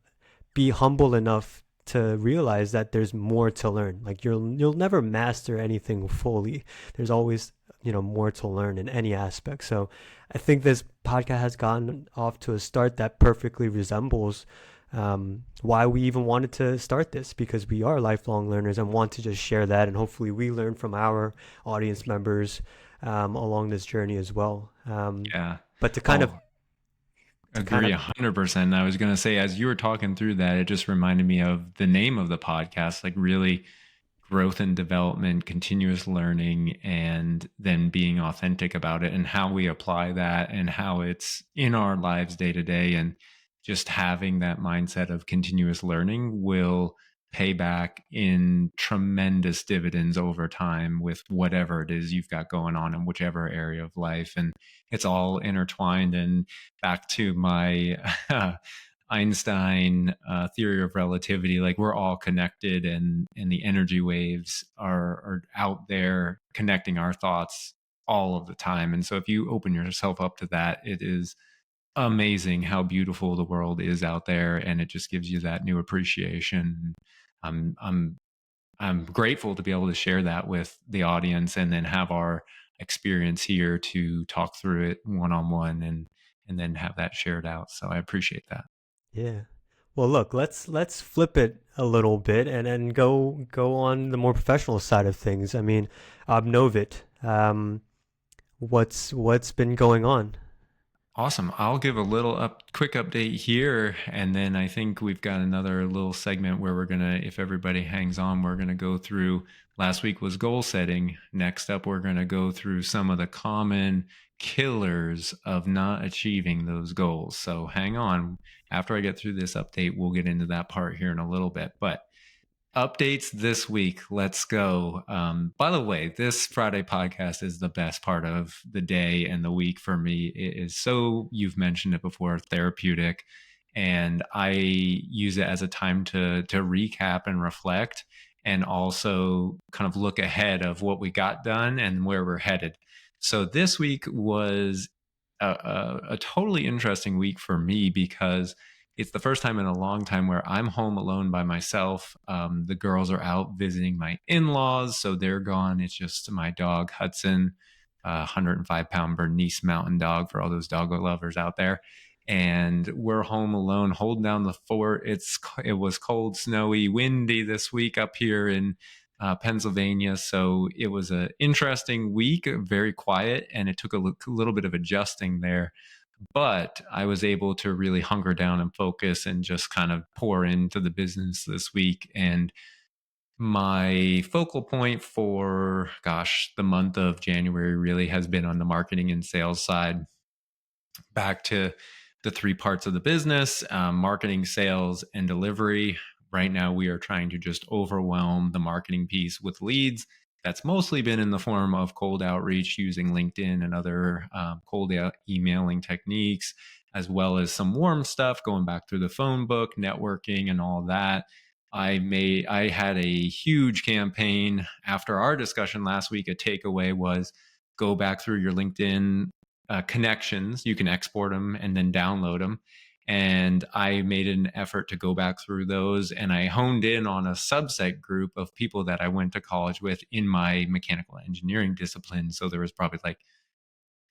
be humble enough to realize that there's more to learn. Like you'll never master anything fully. There's always, more to learn in any aspect. So I think this podcast has gotten off to a start that perfectly resembles why we even wanted to start this, because we are lifelong learners and want to just share that, and hopefully we learn from our audience members along this journey as well. Yeah. But to kind of Oh, to kind agree of 100%. I was going to say, as you were talking through that, it just reminded me of the name of the podcast, like really growth and development, continuous learning, and then being authentic about it and how we apply that and how it's in our lives day to day. And just having that mindset of continuous learning will pay back in tremendous dividends over time with whatever it is you've got going on in whichever area of life. And it's all intertwined. And back to my Einstein theory of relativity, like we're all connected, and the energy waves are out there connecting our thoughts all of the time. And so if you open yourself up to that, it is amazing how beautiful the world is out there, and it just gives you that new appreciation. I'm I'm I'm grateful to be able to share that with the audience and then have our experience here to talk through it one on one and then have that shared out. So I appreciate that. Yeah. Well, look, let's flip it a little bit and go on the more professional side of things. I mean, Obnovit, what's been going on? Awesome. I'll give a little quick update here, and then I think we've got another little segment where we're gonna, if everybody hangs on, we're gonna go through. Last week was goal setting. Next up, we're gonna go through some of the common killers of not achieving those goals. So hang on. After I get through this update, we'll get into that part here in a little bit. But updates this week. Let's go. By the way, this Friday podcast is the best part of the day and the week for me. It is so, you've mentioned it before, therapeutic. And I use it as a time to recap and reflect and also kind of look ahead of what we got done and where we're headed. So this week was a totally interesting week for me because it's the first time in a long time where I'm home alone by myself. The girls are out visiting my in-laws, so they're gone. It's just my dog Hudson, 105-pound Bernese Mountain Dog for all those dog lovers out there. And we're home alone, holding down the fort. It was cold, snowy, windy this week up here in Pennsylvania. So it was an interesting week, very quiet, and it took a little bit of adjusting there. But I was able to really hunker down and focus and just kind of pour into the business this week. And my focal point for, gosh, the month of January really has been on the marketing and sales side. Back to the three parts of the business: marketing, sales, and delivery. Right now, we are trying to just overwhelm the marketing piece with leads. That's mostly been in the form of cold outreach using LinkedIn and other cold emailing techniques, as well as some warm stuff going back through the phone book, networking, and all that. I had a huge campaign after our discussion last week. A takeaway was go back through your LinkedIn connections. You can export them and then download them. And I made an effort to go back through those, and I honed in on a subset group of people that I went to college with in my mechanical engineering discipline. So there was probably like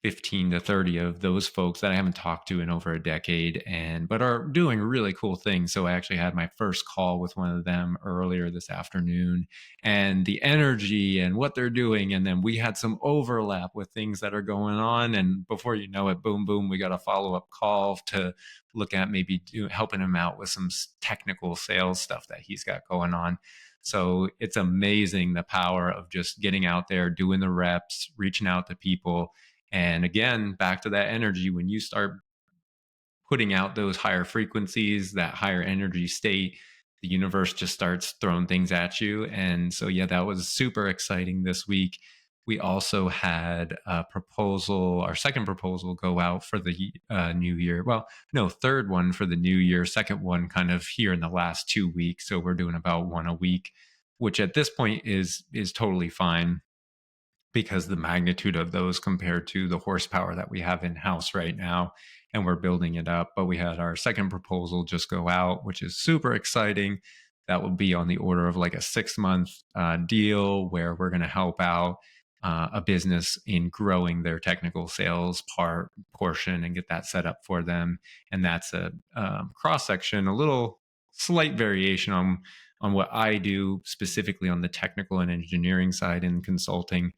15 to 30 of those folks that I haven't talked to in over a decade, and but are doing really cool things. So I actually had my first call with one of them earlier this afternoon, and the energy and what they're doing, and then we had some overlap with things that are going on, and before you know it, boom boom, we got a follow-up call to look at maybe helping him out with some technical sales stuff that he's got going on. So it's amazing the power of just getting out there, doing the reps, reaching out to people. And again, back to that energy, when you start putting out those higher frequencies, that higher energy state, the universe just starts throwing things at you. And so, yeah, that was super exciting this week. We also had a proposal, our second proposal, go out for the new year. Well, no, third one for the new year, second one kind of here in the last 2 weeks. So we're doing about one a week, which at this point is totally fine, because the magnitude of those compared to the horsepower that we have in house right now, and we're building it up. But we had our second proposal just go out, which is super exciting. That will be on the order of like a 6 month deal where we're going to help out a business in growing their technical sales portion and get that set up for them. And that's a cross section, a little slight variation on what I do specifically on the technical and engineering side in consulting.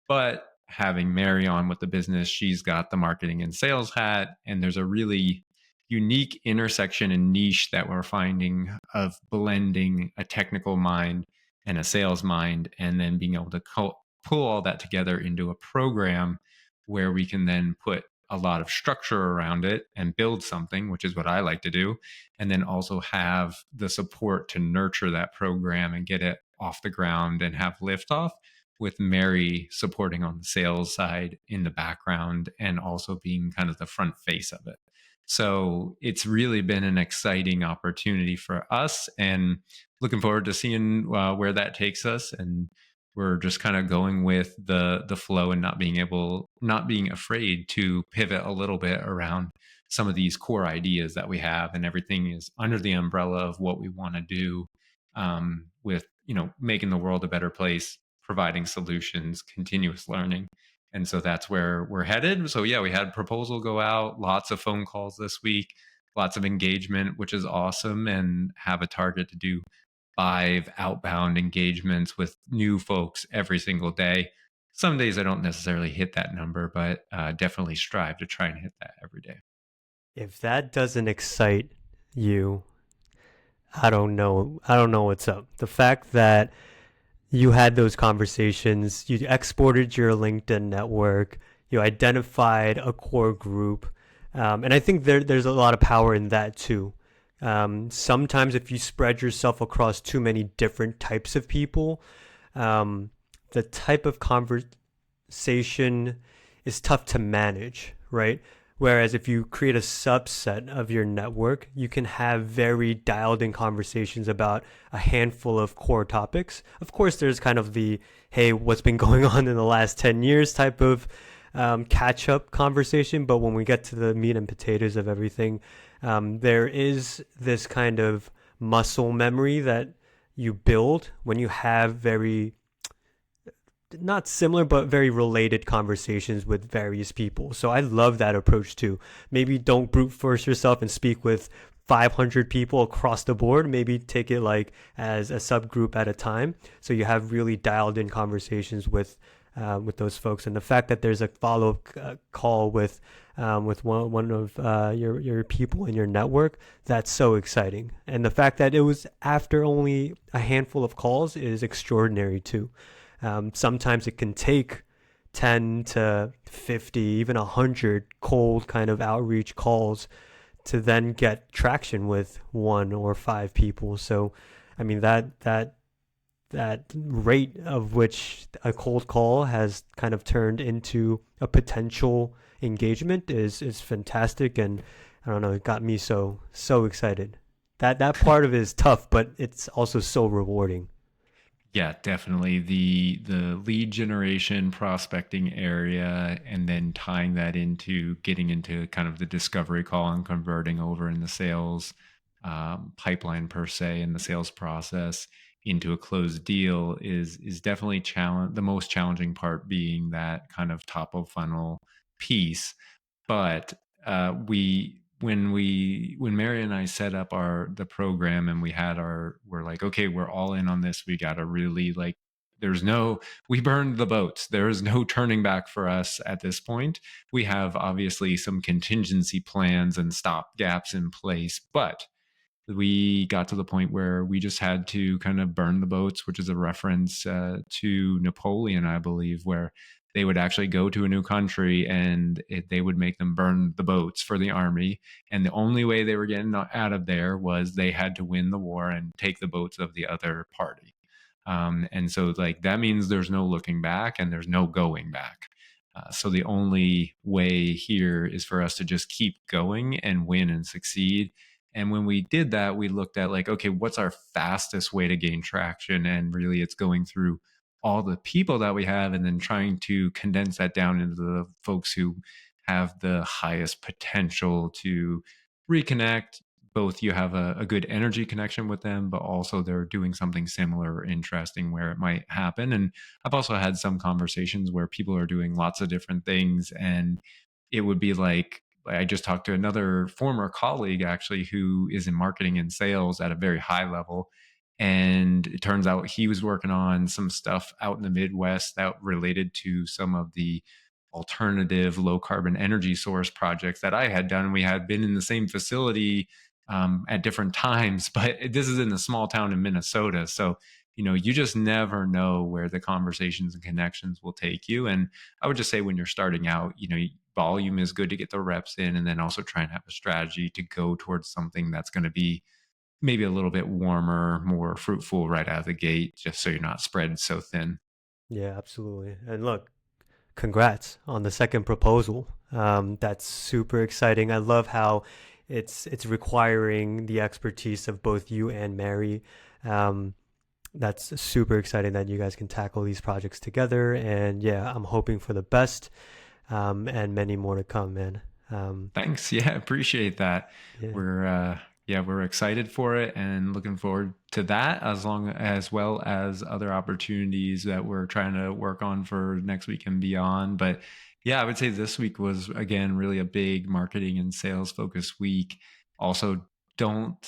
But having Mary on with the business, she's got the marketing and sales hat, and there's a really unique intersection and niche that we're finding of blending a technical mind and a sales mind, and then being able to pull all that together into a program where we can then put a lot of structure around it and build something, which is what I like to do, and then also have the support to nurture that program and get it off the ground and have liftoff, with Mary supporting on the sales side in the background and also being kind of the front face of it. So it's really been an exciting opportunity for us, and looking forward to seeing where that takes us. And we're just kind of going with the flow and not being afraid to pivot a little bit around some of these core ideas that we have, and everything is under the umbrella of what we want to do, with making the world a better place, providing solutions, continuous learning. And so that's where we're headed. So yeah, we had proposal go out, lots of phone calls this week, lots of engagement, which is awesome, and have a target to do 5 outbound engagements with new folks every single day. Some days I don't necessarily hit that number, but definitely strive to try and hit that every day. If that doesn't excite you, I don't know. I don't know what's up. The fact that you had those conversations, you exported your LinkedIn network, you identified a core group, and I think there's a lot of power in that too. Sometimes if you spread yourself across too many different types of people, the type of conversation is tough to manage, right? Whereas if you create a subset of your network, you can have very dialed in conversations about a handful of core topics. Of course, there's kind of the, hey, what's been going on in the last 10 years type of catch up conversation. But when we get to the meat and potatoes of everything, there is this kind of muscle memory that you build when you have very not similar but very related conversations with various people. So I love that approach too. Maybe don't brute force yourself and speak with 500 people across the board. Maybe take it like as a subgroup at a time, so you have really dialed in conversations with those folks. And the fact that there's a follow up call with one of your people in your network, that's so exciting. And the fact that it was after only a handful of calls is extraordinary too. Sometimes it can take 10 to 50, even 100 cold kind of outreach calls to then get traction with one or five people. So, I mean, that rate of which a cold call has kind of turned into a potential engagement is fantastic. And I don't know, it got me so excited. That part of it is tough, but it's also so rewarding. Yeah, definitely the lead generation prospecting area, and then tying that into getting into kind of the discovery call and converting over in the sales pipeline per se, and the sales process into a closed deal is definitely challenge the most challenging part, being that kind of top of funnel piece. But we when Mary and I set up the program, and we're like, okay, we're all in on this. We got to really like, there's no, we burned the boats. There is no turning back for us at this point. We have obviously some contingency plans and stop gaps in place, but we got to the point where we just had to kind of burn the boats, which is a reference to Napoleon, I believe, where they would actually go to a new country, and they would make them burn the boats for the army. And the only way they were getting out of there was they had to win the war and take the boats of the other party. And so, like, that means there's no looking back and there's no going back. So the only way here is for us to just keep going and win and succeed. And when we did that, we looked at like, okay, what's our fastest way to gain traction? And really, it's going through all the people that we have, and then trying to condense that down into the folks who have the highest potential to reconnect. Both you have a good energy connection with them, but also they're doing something similar or interesting where it might happen. And I've also had some conversations where people are doing lots of different things, and it would be like, I just talked to another former colleague actually who is in marketing and sales at a very high level. And it turns out he was working on some stuff out in the Midwest that related to some of the alternative low carbon energy source projects that I had done. We had been in the same facility at different times, but this is in a small town in Minnesota. So, you just never know where the conversations and connections will take you. And I would just say, when you're starting out, volume is good to get the reps in, and then also try and have a strategy to go towards something that's going to be maybe a little bit warmer, more fruitful right out of the gate, just so you're not spread so thin. Yeah, absolutely. And look, congrats on the second proposal. That's super exciting. I love how it's requiring the expertise of both you and Mary. Um, that's super exciting that you guys can tackle these projects together. And yeah, I'm hoping for the best, and many more to come, man. Um, Thanks. Yeah, appreciate that. yeah, We're excited for it and looking forward to that, as well as other opportunities that we're trying to work on for next week and beyond. But yeah, I would say this week was again really a big marketing and sales focused week. Also, don't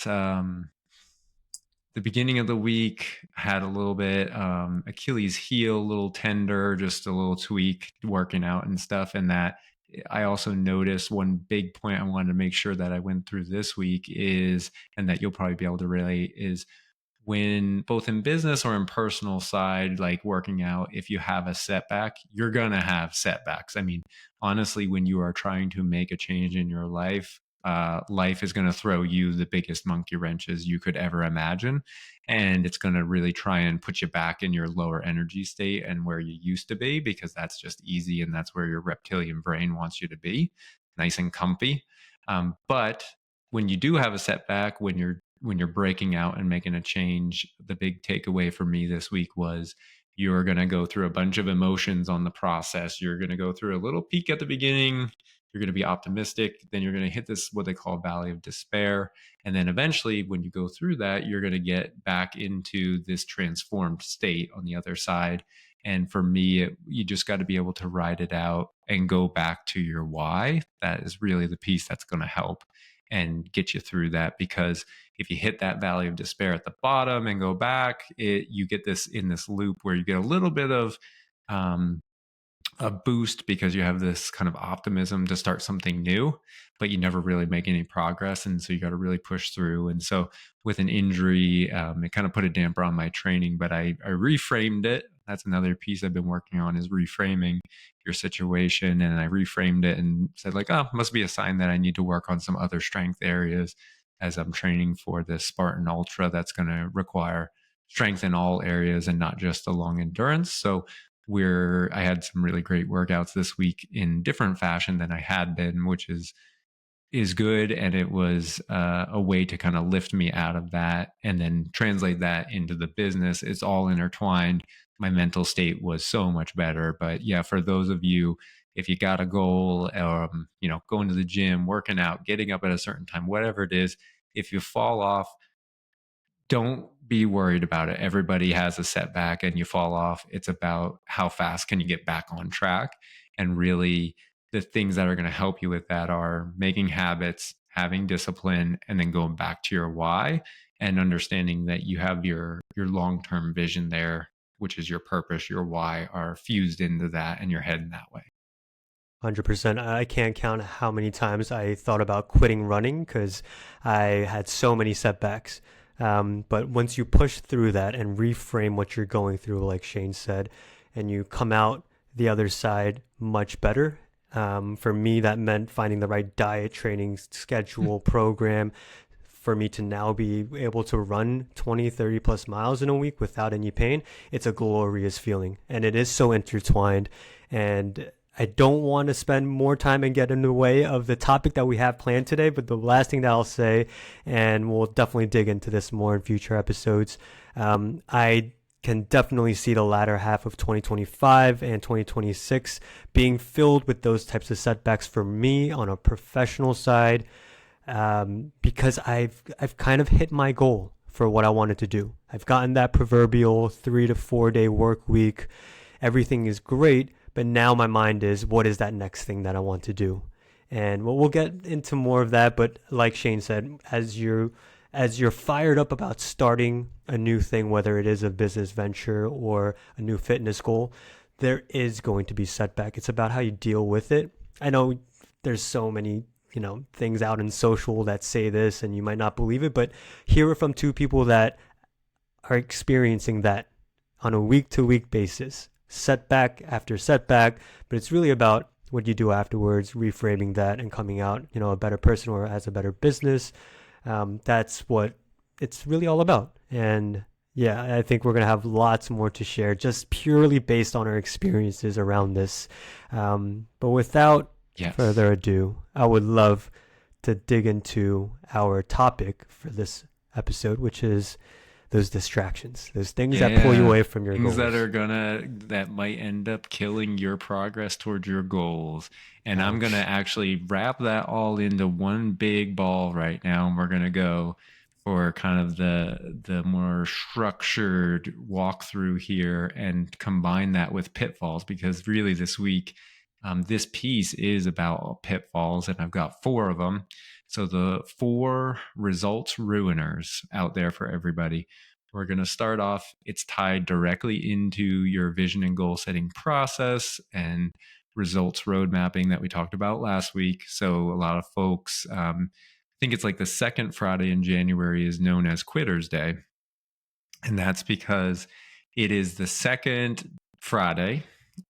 the beginning of the week had a little bit Achilles heel, a little tender, just a little tweak, working out and stuff. And that, I also noticed one big point I wanted to make sure that I went through this week is, and that you'll probably be able to relate, is when both in business or in personal side, like working out, if you have a setback, you're going to have setbacks. I mean, honestly, when you are trying to make a change in your life, life is going to throw you the biggest monkey wrenches you could ever imagine. And it's going to really try and put you back in your lower energy state and where you used to be, because that's just easy. And that's where your reptilian brain wants you to be, nice and comfy. But when you do have a setback, when you're breaking out and making a change, the big takeaway for me this week was, you're going to go through a bunch of emotions on the process. You're going to go through a little peak at the beginning. You're going to be optimistic. Then you're going to hit this, what they call valley of despair. And then eventually, when you go through that, you're going to get back into this transformed state on the other side. And for me, you just got to be able to ride it out and go back to your why. That is really the piece that's going to help. and get you through that. Because if you hit that valley of despair at the bottom and go back, you get this in this loop where you get a little bit of um, a boost because you have this kind of optimism to start something new, but you never really make any progress. And so you got to really push through. And so with an injury, it kind of put a damper on my training, but I reframed it. That's another piece I've been working on, is reframing your situation. And I reframed it and said, like, oh, must be a sign that I need to work on some other strength areas as I'm training for this Spartan Ultra that's going to require strength in all areas and not just the long endurance. So where I had some really great workouts this week in different fashion than I had been, which is good. And it was a way to kind of lift me out of that and then translate that into the business. It's all intertwined. My mental state was so much better. But yeah, for those of you, if you got a goal, going to the gym, working out, getting up at a certain time, whatever it is, if you fall off, don't be worried about it. Everybody has a setback and you fall off. It's about how fast can you get back on track. And really, the things that are going to help you with that are making habits, having discipline, and then going back to your why and understanding that you have your long-term vision there, which is your purpose, your why are fused into that, and you're heading that way. 100%. I can't count how many times I thought about quitting running because I had so many setbacks. But once you push through that and reframe what you're going through, like Shane said, and you come out the other side much better. For me, that meant finding the right diet, training schedule, program for me to now be able to run 20, 30 plus miles in a week without any pain. It's a glorious feeling, and it is so intertwined. And I don't want to spend more time and get in the way of the topic that we have planned today, but the last thing that I'll say, and we'll definitely dig into this more in future episodes, I can definitely see the latter half of 2025 and 2026 being filled with those types of setbacks for me on a professional side, because I've kind of hit my goal for what I wanted to do. I've gotten that proverbial 3 to 4 day work week. Everything is great, but now my mind is, what is that next thing that I want to do? And we'll get into more of that. But like Shane said, as you're fired up about starting a new thing, whether it is a business venture or a new fitness goal, there is going to be setback. It's about how you deal with it. I know there's so many things out in social that say this and you might not believe it, but hear it from two people that are experiencing that on a week to week basis, setback after setback. But it's really about what you do afterwards, reframing that and coming out a better person or as a better business. That's what it's really all about. And yeah, I think we're going to have lots more to share just purely based on our experiences around this. But without Yes. further ado, I would love to dig into our topic for this episode, which is those distractions, those things that pull you Yeah, away from your things goals. that might end up killing your progress towards your goals. And I'm gonna Ouch. actually wrap that all into one big ball right now, and we're gonna go for kind of the more structured walkthrough here and combine that with pitfalls, because really this week, this piece is about pitfalls, and I've got four of them. So the four results ruiners out there for everybody. We're going to start off. It's tied directly into your vision and goal setting process and results road mapping that we talked about last week. So, a lot of folks, I think it's like the second Friday in January is known as Quitter's Day. And that's because it is the second Friday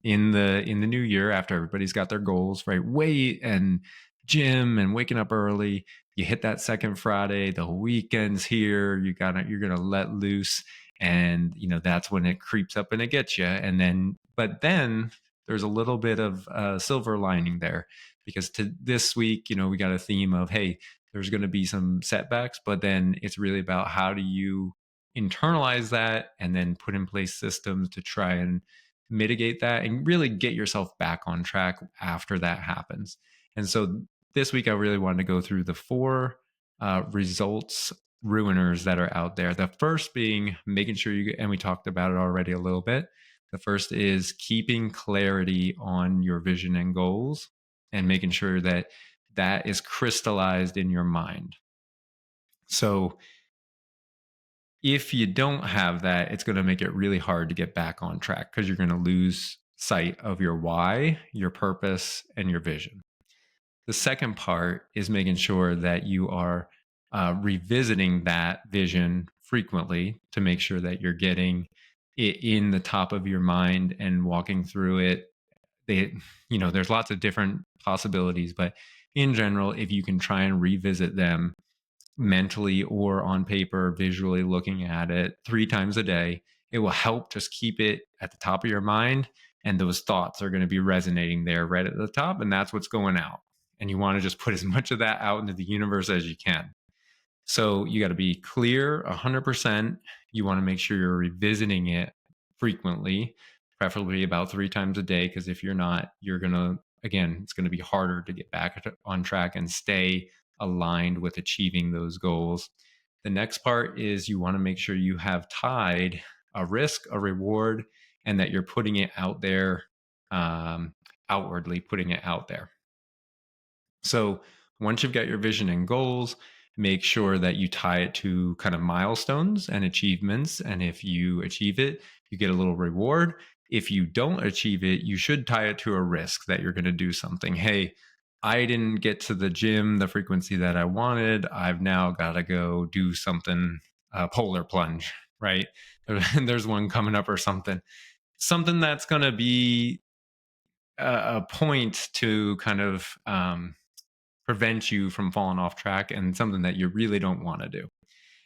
in the new year after everybody's got their goals, right? Weight and gym and waking up early. You hit that second Friday, the weekend's here, you're gonna let loose. And that's when it creeps up and it gets you. And then there's a little bit of silver lining there, because to this week, we got a theme of, hey, there's going to be some setbacks, but then it's really about how do you internalize that and then put in place systems to try and mitigate that and really get yourself back on track after that happens. And so this week, I really wanted to go through the four results ruiners that are out there. The first being making sure and we talked about it already a little bit. The first is keeping clarity on your vision and goals and making sure that that is crystallized in your mind. So if you don't have that, it's going to make it really hard to get back on track because you're going to lose sight of your why, your purpose, and your vision. The second part is making sure that you are revisiting that vision frequently to make sure that you're getting it in the top of your mind and walking through it. There's lots of different possibilities, but in general, if you can try and revisit them mentally or on paper, visually looking at it 3 times a day, it will help just keep it at the top of your mind. And those thoughts are going to be resonating there right at the top. And that's what's going out. And you want to just put as much of that out into the universe as you can. So you got to be clear 100%. You want to make sure you're revisiting it frequently, preferably about 3 times a day. Because if you're not, you're going to, again, it's going to be harder to get back on track and stay aligned with achieving those goals. The next part is you want to make sure you have tied a risk, a reward, and that you're putting it out there, outwardly putting it out there. So once you've got your vision and goals, make sure that you tie it to kind of milestones and achievements. And if you achieve it, you get a little reward. If you don't achieve it, you should tie it to a risk that you're going to do something. Hey, I didn't get to the gym the frequency that I wanted. I've now got to go do something, polar plunge, right? There's one coming up or something. Something that's going to be a point to kind of prevent you from falling off track and something that you really don't want to do.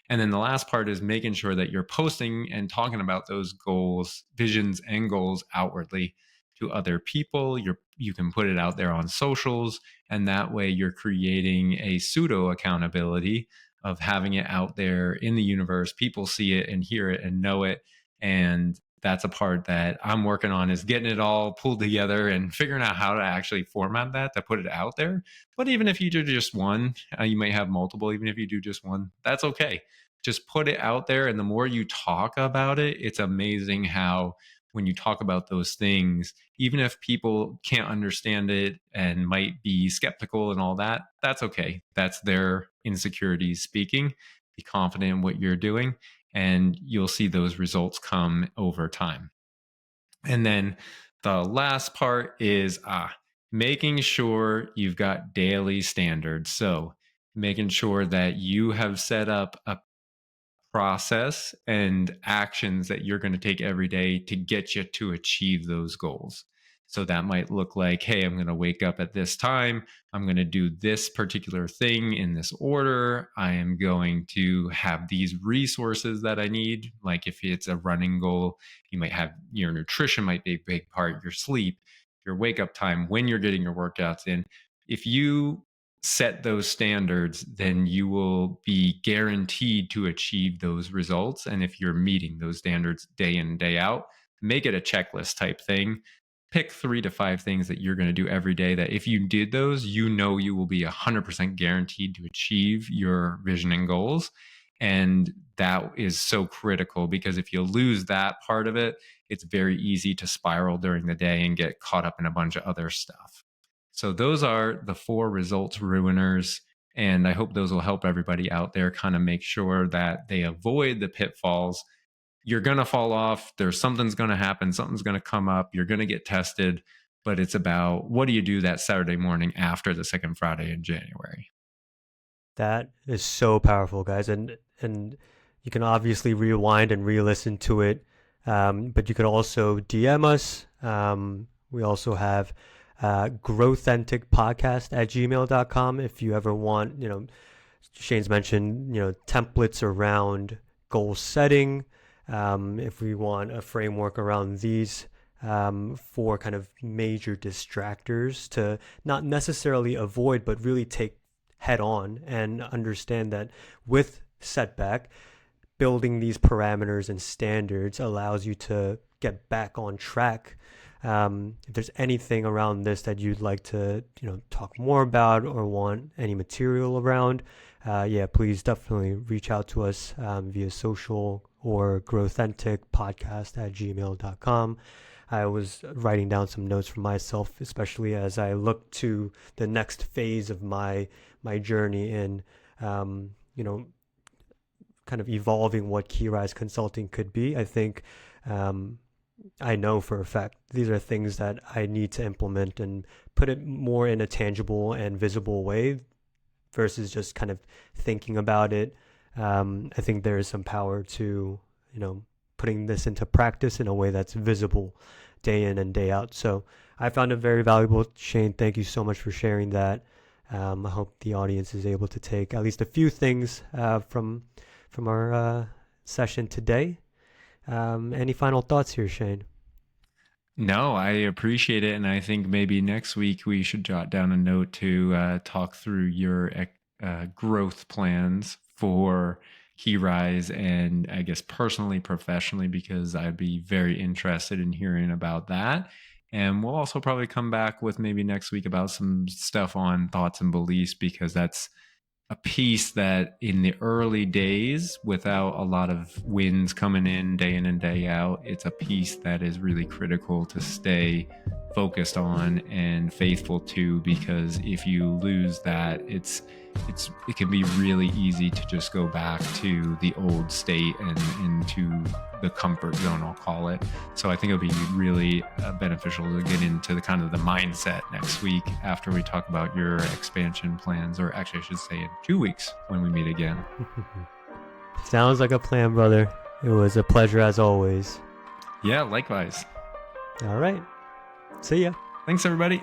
And then the last part is making sure that you're posting and talking about those goals, visions, and goals outwardly to other people. You can put it out there on socials, and that way you're creating a pseudo accountability of having it out there in the universe. People see it and hear it and know it. And that's a part that I'm working on, is getting it all pulled together and figuring out how to actually format that to put it out there. But even if you do just one, you may have multiple. Even if you do just one, that's okay. Just put it out there. And the more you talk about it, it's amazing how when you talk about those things, even if people can't understand it and might be skeptical and all that, that's okay. That's their insecurities speaking. Be confident in what you're doing, and you'll see those results come over time. And then the last part is making sure you've got daily standards. So making sure that you have set up a process and actions that you're going to take every day to get you to achieve those goals. So that might look like, hey, I'm going to wake up at this time. I'm going to do this particular thing in this order. I am going to have these resources that I need. Like if it's a running goal, you might have your nutrition might be a big part, your sleep, your wake up time, when you're getting your workouts in. If you set those standards, then you will be guaranteed to achieve those results. And if you're meeting those standards day in and day out, make it a checklist type thing. Pick 3 to 5 things that you're going to do every day that if you did those, you know you will be 100% guaranteed to achieve your vision and goals. And that is so critical, because if you lose that part of it, it's very easy to spiral during the day and get caught up in a bunch of other stuff. So those are the 4 results ruiners. And I hope those will help everybody out there kind of make sure that they avoid the pitfalls. You're going to fall off. Something's going to happen. Something's going to come up. You're going to get tested. But it's about, what do you do that Saturday morning after the second Friday in January? That is so powerful, guys, and you can obviously rewind and re-listen to it, but you could also DM us. We also have growthenticpodcast@gmail.com if you ever want, Shane's mentioned, templates around goal setting. If we want a framework around these for kind of major distractors to not necessarily avoid, but really take head on and understand that with setback, building these parameters and standards allows you to get back on track. If there's anything around this that you'd like to, talk more about or want any material around, please definitely reach out to us via social or growthenticpodcast@gmail.com. I was writing down some notes for myself, especially as I look to the next phase of my journey in, you know, kind of evolving what Key Rise Consulting could be. I think um, I know for a fact these are things that I need to implement and put it more in a tangible and visible way versus just kind of thinking about it. I think there is some power to, putting this into practice in a way that's visible day in and day out. So I found it very valuable. Shane, thank you so much for sharing that. I hope the audience is able to take at least a few things from our session today. Any final thoughts here, Shane? No, I appreciate it. And I think maybe next week we should jot down a note to talk through your growth plans for Key Rise and I guess personally, professionally, because I'd be very interested in hearing about that. And we'll also probably come back with maybe next week about some stuff on thoughts and beliefs because that's a piece that in the early days, without a lot of wins coming in and day out, it's a piece that is really critical to stay focused on and faithful to, because if you lose that, it can be really easy to just go back to the old state and into the comfort zone, I'll call it. So I think it'll be really beneficial to get into the kind of the mindset next week after we talk about your expansion plans, or actually I should say in 2 weeks when we meet again. Sounds like a plan, brother. It was a pleasure as always. Yeah, likewise. All right. See ya. Thanks, everybody.